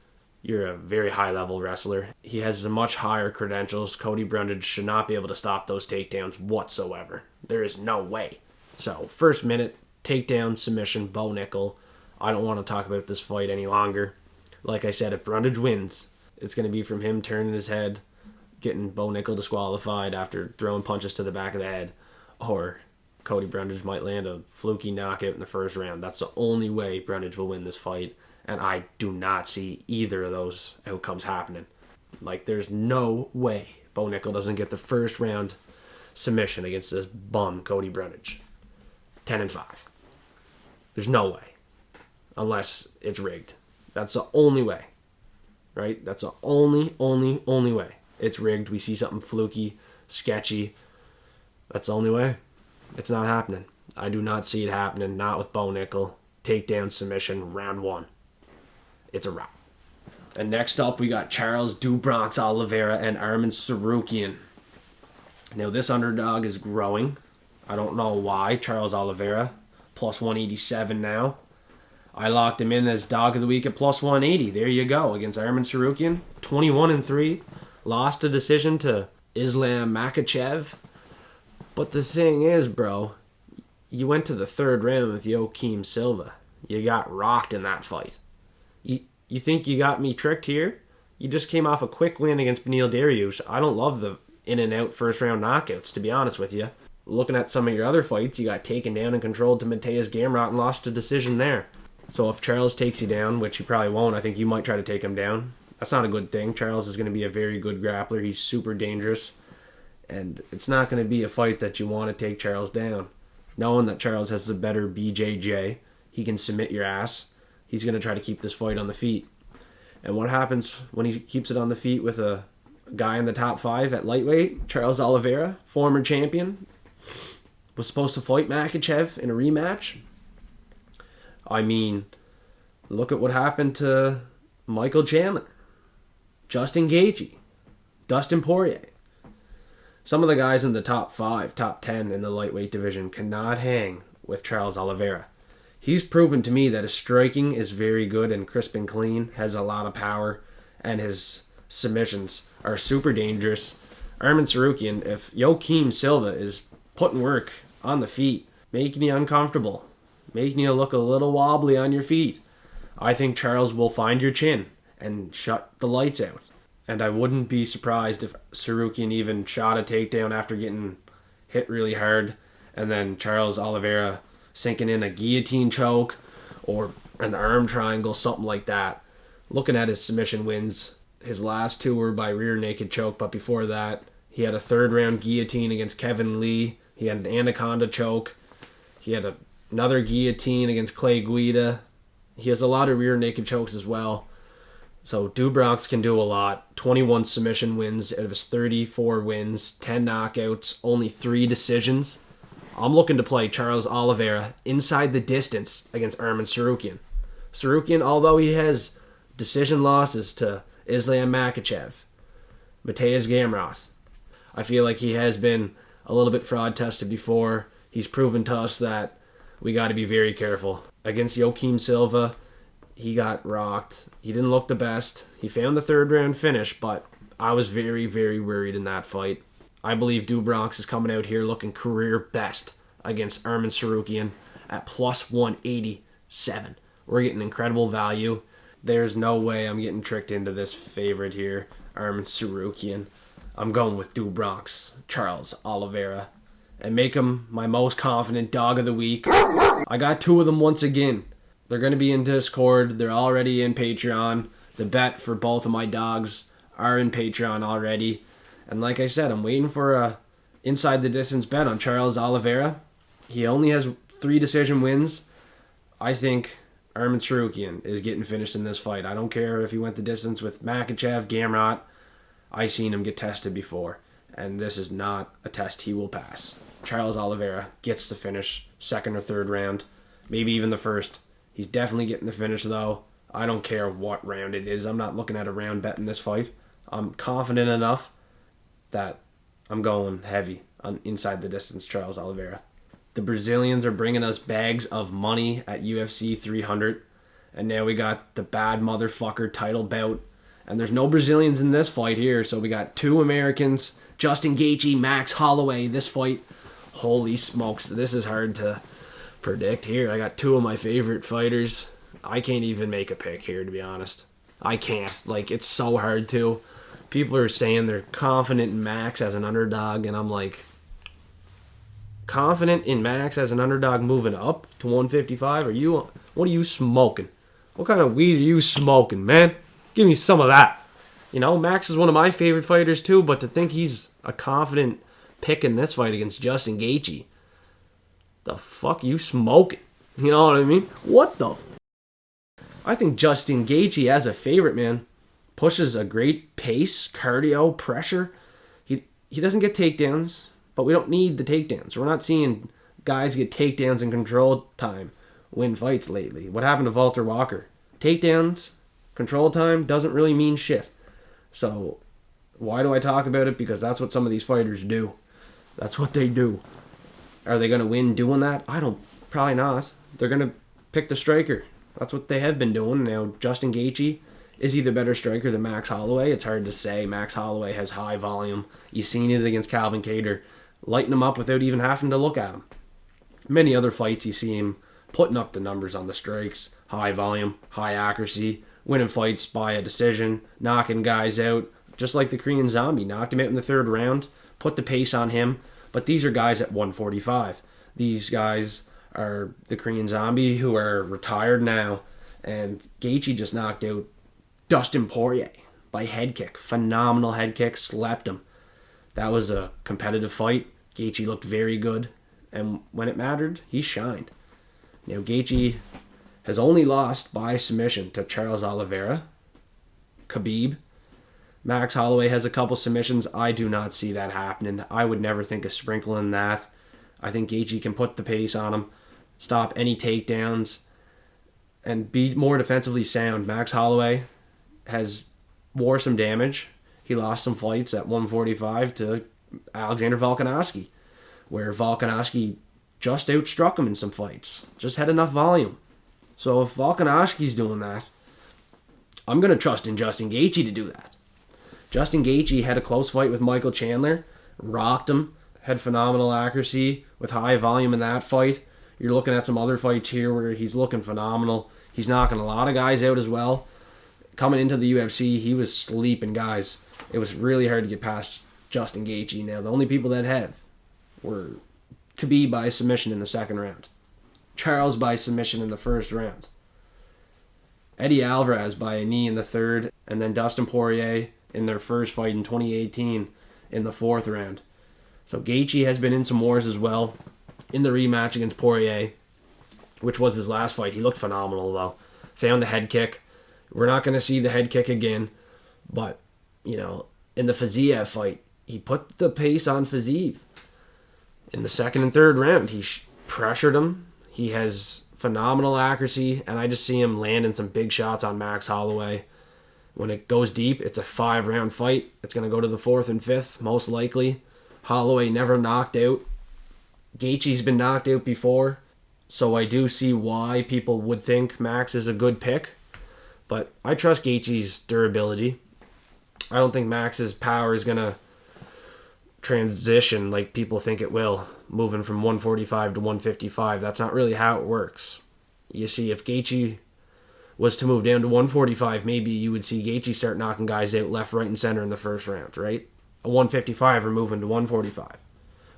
You're a very high-level wrestler. He has much higher credentials. Cody Brundage should not be able to stop those takedowns whatsoever. There is no way. So, first minute, takedown, submission, Bo Nickal. I don't want to talk about this fight any longer. Like I said, if Brundage wins, it's going to be from him turning his head, getting Bo Nickal disqualified after throwing punches to the back of the head, or Cody Brundage might land a fluky knockout in the first round. That's the only way Brundage will win this fight, and I do not see either of those outcomes happening. Like, there's no way Bo Nickal doesn't get the first round submission against this bum Cody Brundage. 10-5. There's no way. Unless it's rigged. That's the only way. Right? That's the only way. It's rigged. We see something fluky, sketchy. That's the only way. It's not happening. I do not see it happening. Not with Bo Nickal. Takedown submission, round 1. It's a wrap. And next up, we got Charles "Do Bronx" Oliveira and Arman Tsarukyan. Now, this underdog is growing. I don't know why. Charles Oliveira, plus 187 now. I locked him in as dog of the week at plus 180. There you go. Against Arman Tsarukyan, 21-3. Lost a decision to Islam Makhachev. But the thing is, bro, you went to the third round with Joaquim Silva. You got rocked in that fight. You think you got me tricked here? You just came off a quick win against Beneil Dariush. I don't love the in-and-out first-round knockouts, to be honest with you. Looking at some of your other fights, you got taken down and controlled to Mateusz Gamrot and lost a decision there. So if Charles takes you down, which he probably won't, I think you might try to take him down. That's not a good thing. Charles is going to be a very good grappler. He's super dangerous. And it's not going to be a fight that you want to take Charles down. Knowing that Charles has a better BJJ, he can submit your ass. He's going to try to keep this fight on the feet. And what happens when he keeps it on the feet with a guy in the top 5 at lightweight? Charles Oliveira, former champion, was supposed to fight Makhachev in a rematch. I mean, look at what happened to Michael Chandler, Justin Gaethje, Dustin Poirier. Some of the guys in the top 5, top 10 in the lightweight division cannot hang with Charles Oliveira. He's proven to me that his striking is very good and crisp and clean, has a lot of power, and his submissions are super dangerous. Arman Tsarukyan, if Joaquim Silva is putting work on the feet, making you uncomfortable, making you look a little wobbly on your feet, I think Charles will find your chin and shut the lights out. And I wouldn't be surprised if Tsarukyan even shot a takedown after getting hit really hard, and then Charles Oliveira sinking in a guillotine choke or an arm triangle, something like that. Looking at his submission wins, his last 2 were by rear naked choke, but before that, he had a 3rd round guillotine against Kevin Lee. He had an anaconda choke. He had another guillotine against Clay Guida. He has a lot of rear naked chokes as well. So Do Bronx can do a lot. 21 submission wins out of his 34 wins, 10 knockouts, only 3 decisions. I'm looking to play Charles Oliveira inside the distance against Arman Tsarukyan. Tsarukyan, although he has decision losses to Islam Makhachev, Mateusz Gamrot, I feel like he has been a little bit fraud tested before. He's proven to us that we got to be very careful. Against Joaquim Silva, he got rocked. He didn't look the best. He found the 3rd round finish, but I was very, very worried in that fight. I believe Do Bronx is coming out here looking career best against Arman Tsarukyan at plus 187. We're getting incredible value. There's no way I'm getting tricked into this favorite here, Arman Tsarukyan. I'm going with Do Bronx, Charles Oliveira, and make him my most confident dog of the week. I got 2 of them once again. They're going to be in Discord. They're already in Patreon. The bet for both of my dogs are in Patreon already. And like I said, I'm waiting for a inside the distance bet on Charles Oliveira. He only has 3 decision wins. I think Arman Tsarukyan is getting finished in this fight. I don't care if he went the distance with Makhachev, Gamrot. I seen him get tested before, and this is not a test he will pass. Charles Oliveira gets the finish, 2nd or 3rd round, maybe even the 1st. He's definitely getting the finish, though. I don't care what round it is. I'm not looking at a round bet in this fight. I'm confident enough that I'm going heavy on inside the distance Charles Oliveira. The Brazilians are bringing us bags of money at UFC 300, and now we got the bad motherfucker title bout. And there's no Brazilians in this fight here, so we got 2 Americans, Justin Gaethje, Max Holloway. This fight, holy smokes, this is hard to predict here. I got 2 of my favorite fighters I can't even make a pick here, to be honest. I can't. Like, it's so hard to. People are saying they're confident in Max as an underdog, and I'm like, confident in Max as an underdog moving up to 155? What are you smoking? What kind of weed are you smoking, man? Give me some of that. You know, Max is one of my favorite fighters too, but to think he's a confident pick in this fight against Justin Gaethje, the fuck you smoking? You know what I mean? What the I think Justin Gaethje as a favorite, man, pushes a great pace, cardio, pressure. He doesn't get takedowns, but we don't need the takedowns. We're not seeing guys get takedowns in control time win fights lately. What happened to Walter Walker? Takedowns, control time doesn't really mean shit. So why do I talk about it? Because that's what some of these fighters do. That's what they do. Are they going to win doing that? Probably not. They're going to pick the striker. That's what they have been doing. Now, Justin Gaethje, is he the better striker than Max Holloway? It's hard to say. Max Holloway has high volume. You've seen it against Calvin Kattar. Lighten him up without even having to look at him. Many other fights, you see him putting up the numbers on the strikes. High volume, high accuracy, winning fights by a decision, knocking guys out. Just like the Korean Zombie. Knocked him out in the third round. Put the pace on him. But these are guys at 145. These guys are the Korean Zombie who are retired now. And Gaethje just knocked out Dustin Poirier by head kick. Phenomenal head kick. Slept him. That was a competitive fight. Gaethje looked very good. And when it mattered, he shined. Now, Gaethje has only lost by submission to Charles Oliveira, Khabib. Max Holloway has a couple submissions. I do not see that happening. I would never think of sprinkling that. I think Gaethje can put the pace on him, stop any takedowns, and be more defensively sound. Max Holloway has wore some damage. He lost some fights at 145 to Alexander Volkanovski, where Volkanovski just outstruck him in some fights. Just had enough volume. So if Volkanovski's doing that, I'm going to trust in Justin Gaethje to do that. Justin Gaethje had a close fight with Michael Chandler, rocked him, had phenomenal accuracy with high volume in that fight. You're looking at some other fights here where he's looking phenomenal. He's knocking a lot of guys out as well. Coming into the UFC, he was sleeping guys. It was really hard to get past Justin Gaethje. Now, the only people that have were Khabib by submission in the second round, Charles by submission in the first round, Eddie Alvarez by a knee in the third, and then Dustin Poirier in their first fight in 2018 in the fourth round. So Gaethje has been in some wars as well. In the rematch against Poirier, which was his last fight, he looked phenomenal though. Found the head kick. We're not going to see the head kick again, but, you know, in the Fiziev fight, he put the pace on Fiziev. In the second and third round, he pressured him. He has phenomenal accuracy, and I just see him landing some big shots on Max Holloway. When it goes deep, it's a 5-round fight. It's going to go to the fourth and fifth, most likely. Holloway never knocked out. Gaethje's been knocked out before, so I do see why people would think Max is a good pick. But I trust Gaethje's durability. I don't think Max's power is going to transition like people think it will, moving from 145 to 155. That's not really how it works. You see, if Gaethje was to move down to 145, maybe you would see Gaethje start knocking guys out left, right, and center in the first round, right? A 155 are moving to 145.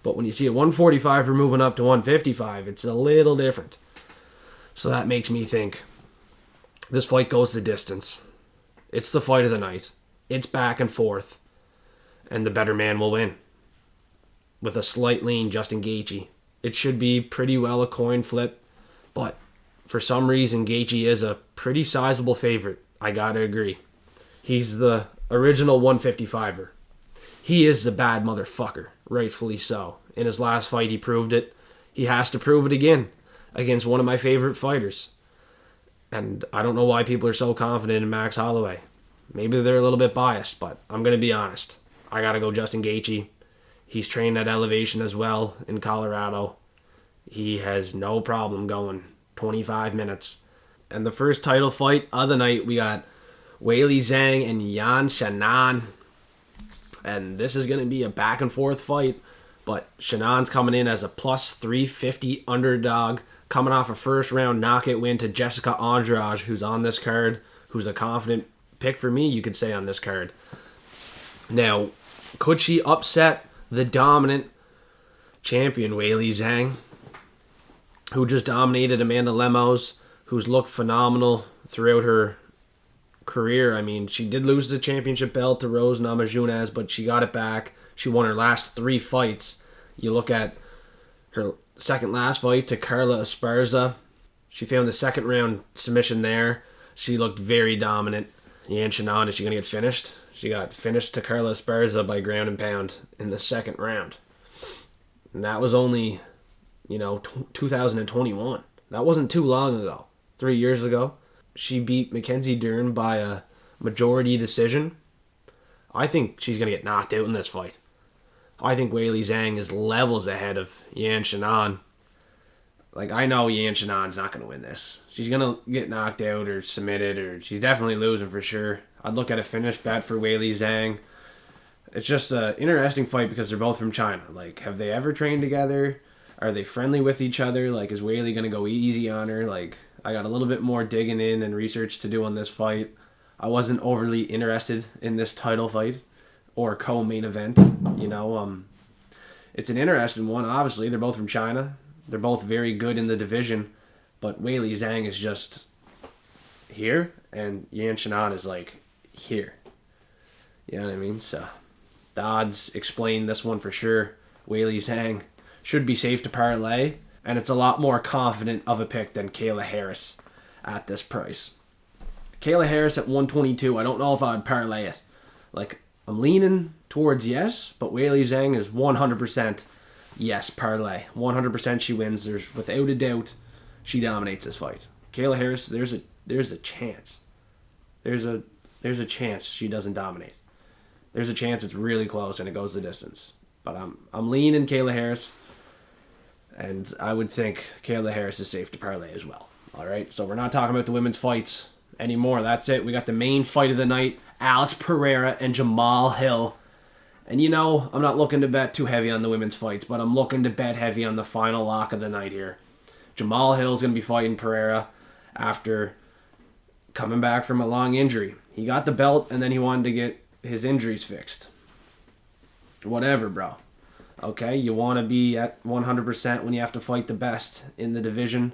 But when you see a 145 are moving up to 155, it's a little different. So that makes me think this fight goes the distance. It's the fight of the night. It's back and forth. And the better man will win. With a slight lean, Justin Gaethje. It should be pretty well a coin flip. But for some reason, Gaethje is a pretty sizable favorite. I gotta agree. He's the original 155er. He is the bad motherfucker. Rightfully so. In his last fight, he proved it. He has to prove it again against one of my favorite fighters. And I don't know why people are so confident in Max Holloway. Maybe they're a little bit biased, but I'm going to be honest. I got to go Justin Gaethje. He's trained at Elevation as well in Colorado. He has no problem going 25 minutes. And the first title fight of the night, we got Weili Zhang and Yan Xiaonan. And this is going to be a back and forth fight. But Xiaonan's coming in as a plus 350 underdog coming off a first-round knockout win to Jessica Andrade, who's on this card, who's a confident pick for me, you could say, on this card. Now, could she upset the dominant champion, Weili Zhang, who just dominated Amanda Lemos, who's looked phenomenal throughout her career? I mean, she did lose the championship belt to Rose Namajunas, but she got it back. She won her last 3 fights. You look at her second last fight to Carla Esparza. She found the second round submission there. She looked very dominant. Yan Xiaonan, is she going to get finished? She got finished to Carla Esparza by ground and pound in the second round. And that was only, 2021. That wasn't too long ago. 3 years ago. She beat Mackenzie Dern by a majority decision. I think she's going to get knocked out in this fight. I think Weili Zhang is levels ahead of Yan Xiaonan. Like, I know Yan Xiaonan's not going to win this. She's going to get knocked out or submitted, or she's definitely losing for sure. I'd look at a finish bet for Weili Zhang. It's just an interesting fight because they're both from China. Like, have they ever trained together? Are they friendly with each other? Like, is Weili going to go easy on her? Like, I got a little bit more digging in and research to do on this fight. I wasn't overly interested in this title fight or co-main event. It's an interesting one. Obviously, they're both from China. They're both very good in the division, but Weili Zhang is just here, and Yan Xiaonan is like here. You know what I mean? So the odds explain this one for sure. Weili Zhang should be safe to parlay, and it's a lot more confident of a pick than Kayla Harris at this price. Kayla Harris at 122, I don't know if I would parlay it. Like, I'm leaning towards yes, but Weili Zhang is 100% yes parlay. 100% she wins. There's, without a doubt, she dominates this fight. Kayla Harris, there's a chance. There's a chance she doesn't dominate. There's a chance it's really close and it goes the distance. But I'm leaning Kayla Harris, and I would think Kayla Harris is safe to parlay as well. All right, so we're not talking about the women's fights anymore. That's it. We got the main fight of the night, Alex Pereira and Jamahal Hill. And I'm not looking to bet too heavy on the women's fights, but I'm looking to bet heavy on the final lock of the night here. Jamahal Hill's going to be fighting Pereira after coming back from a long injury. He got the belt, and then he wanted to get his injuries fixed. Whatever, bro. Okay, you want to be at 100% when you have to fight the best in the division.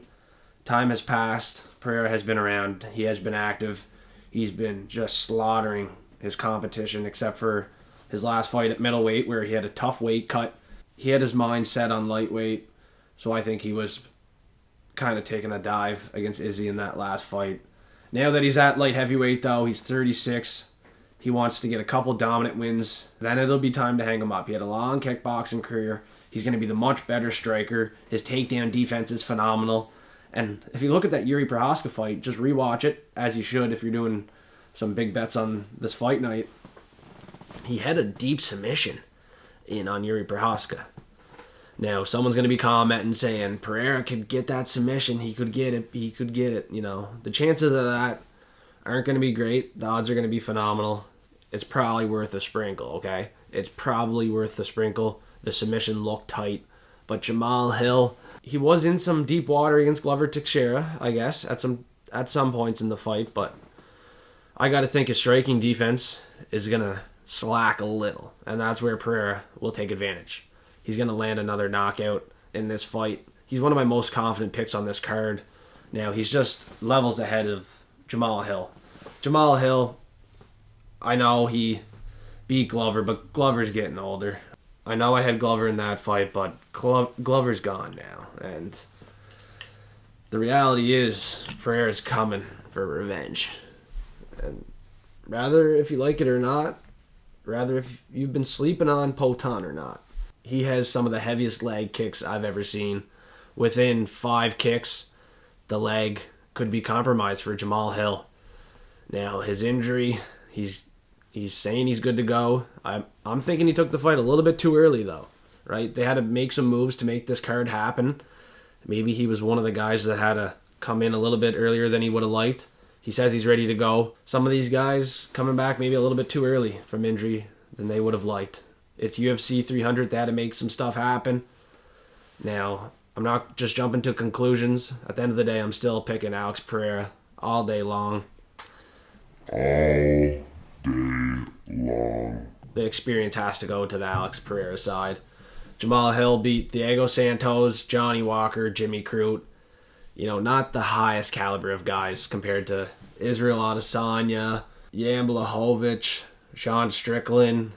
Time has passed. Pereira has been around. He has been active. He's been just slaughtering his competition, except for his last fight at middleweight, where he had a tough weight cut. He had his mind set on lightweight, so I think he was kind of taking a dive against Izzy in that last fight. Now that he's at light heavyweight, though, he's 36. He wants to get a couple dominant wins. Then it'll be time to hang him up. He had a long kickboxing career. He's going to be the much better striker. His takedown defense is phenomenal. And if you look at that Jiri Prochazka fight, just rewatch it, as you should if you're doing some big bets on this fight night. He had a deep submission in on Jiri Prochazka. Now, someone's going to be commenting saying, Pereira could get that submission. He could get it. The chances of that aren't going to be great. The odds are going to be phenomenal. It's probably worth a sprinkle, okay? It's probably worth the sprinkle. The submission looked tight. But Jamahal Hill, he was in some deep water against Glover Teixeira, I guess, at some points in the fight. But I got to think his striking defense is going to slack a little. And that's where Pereira will take advantage. He's going to land another knockout in this fight. He's one of my most confident picks on this card. Now, he's just levels ahead of Jamahal Hill. Jamahal Hill, I know he beat Glover, but Glover's getting older. I know I had Glover in that fight, but Glover's gone now. And the reality is, Pereira's coming for revenge. And rather if you like it or not, rather if you've been sleeping on Potan or not, he has some of the heaviest leg kicks I've ever seen. Within 5 kicks, the leg could be compromised for Jamahal Hill. Now, his injury, he's saying he's good to go. I'm thinking he took the fight a little bit too early, though, right? They had to make some moves to make this card happen. Maybe he was one of the guys that had to come in a little bit earlier than he would have liked. He says he's ready to go. Some of these guys coming back maybe a little bit too early from injury than they would have liked. It's UFC 300. They had to make some stuff happen. Now, I'm not just jumping to conclusions. At the end of the day, I'm still picking Alex Pereira all day long. All day long. The experience has to go to the Alex Pereira side. Jamahal Hill beat Diego Santos, Johnny Walker, Jimmy Crute. You know, not the highest caliber of guys compared to Israel Adesanya, Jan Blachowicz, Sean Strickland,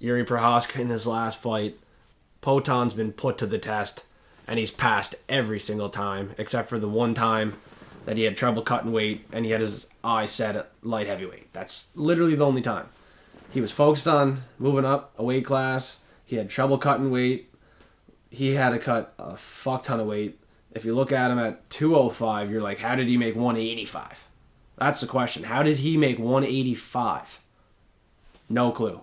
Jiri Prochazka in his last fight. Poton's been put to the test, and he's passed every single time, except for the one time that he had trouble cutting weight and he had his eye set at light heavyweight. That's literally the only time. He was focused on moving up a weight class. He had trouble cutting weight. He had to cut a fuck ton of weight. If you look at him at 205, you're like, how did he make 185? That's the question. How did he make 185? No clue.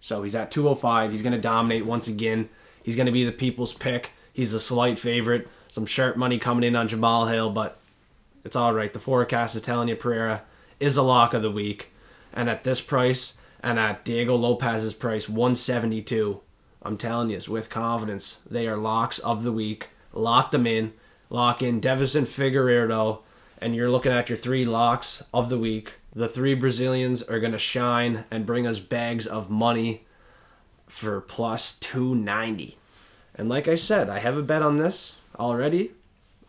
So he's at 205. He's going to dominate once again. He's going to be the people's pick. He's a slight favorite. Some sharp money coming in on Jamahal Hill, but it's all right. The forecast is telling you Pereira is a lock of the week. And at this price, and at Diego Lopez's price, 172, I'm telling you, with confidence, they are locks of the week. Lock them in. Lock in Deiveson, Figueiredo, and you're looking at your 3 locks of the week. The 3 Brazilians are going to shine and bring us bags of money for plus 290. And like I said, I have a bet on this already.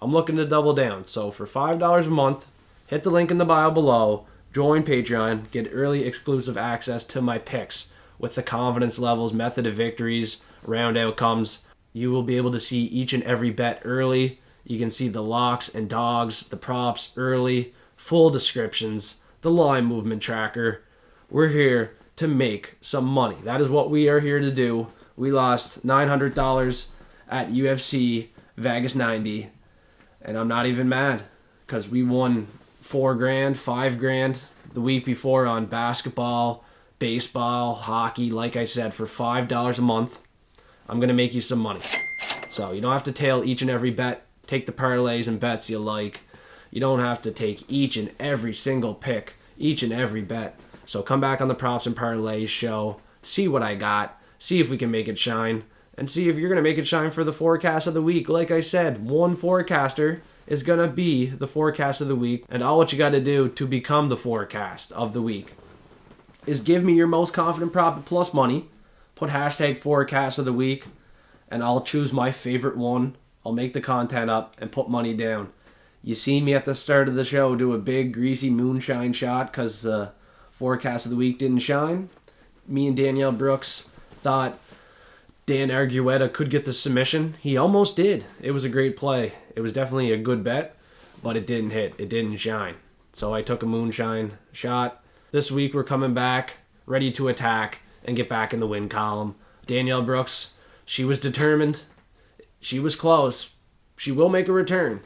I'm looking to double down. So for $5 a month, hit the link in the bio below. Join Patreon. Get early exclusive access to my picks with the confidence levels, method of victories, round outcomes. You will be able to see each and every bet early. You can see the locks and dogs, the props early, full descriptions, the line movement tracker. We're here to make some money. That is what we are here to do. We lost $900 at UFC Vegas 90, and I'm not even mad because we won $4,000, $5,000 the week before on basketball, baseball, hockey. Like I said, for $5 a month, I'm going to make you some money. So you don't have to tail each and every bet. Take the parlays and bets you like. You don't have to take each and every single pick, each and every bet. So come back on the Props and Parlays show, see what I got, see if we can make it shine, and see if you're going to make it shine for the forecast of the week. Like I said, one forecaster is going to be the forecast of the week, and all what you got to do to become the forecast of the week is give me your most confident prop at plus money, put hashtag forecast of the week, and I'll choose my favorite one. I'll make the content up and put money down. You seen me at the start of the show do a big greasy moonshine shot because the forecast of the week didn't shine. Me and Danielle Brooks thought Dan Argueta could get the submission. He almost did. It was a great play. It was definitely a good bet, but it didn't hit. It didn't shine. So I took a moonshine shot. This week we're coming back, ready to attack and get back in the win column. Danielle Brooks, she was determined. She was close. She will make a return,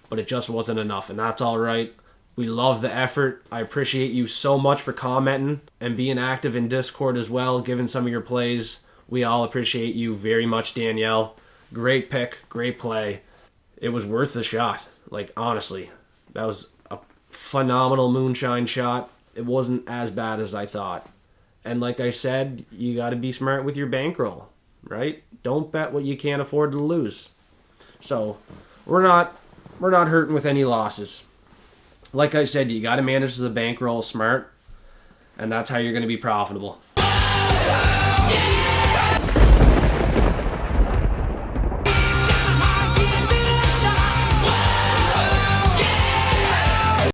but it just wasn't enough, and that's all right. We love the effort. I appreciate you so much for commenting and being active in Discord as well, giving some of your plays. We all appreciate you very much, Danielle. Great pick, great play. It was worth the shot. Like, honestly, that was a phenomenal moonshine shot. It wasn't as bad as I thought. And like I said, you got to be smart with your bankroll, right? Don't bet what you can't afford to lose. So, we're not hurting with any losses. Like I said, you got to manage the bankroll smart, and that's how you're going to be profitable.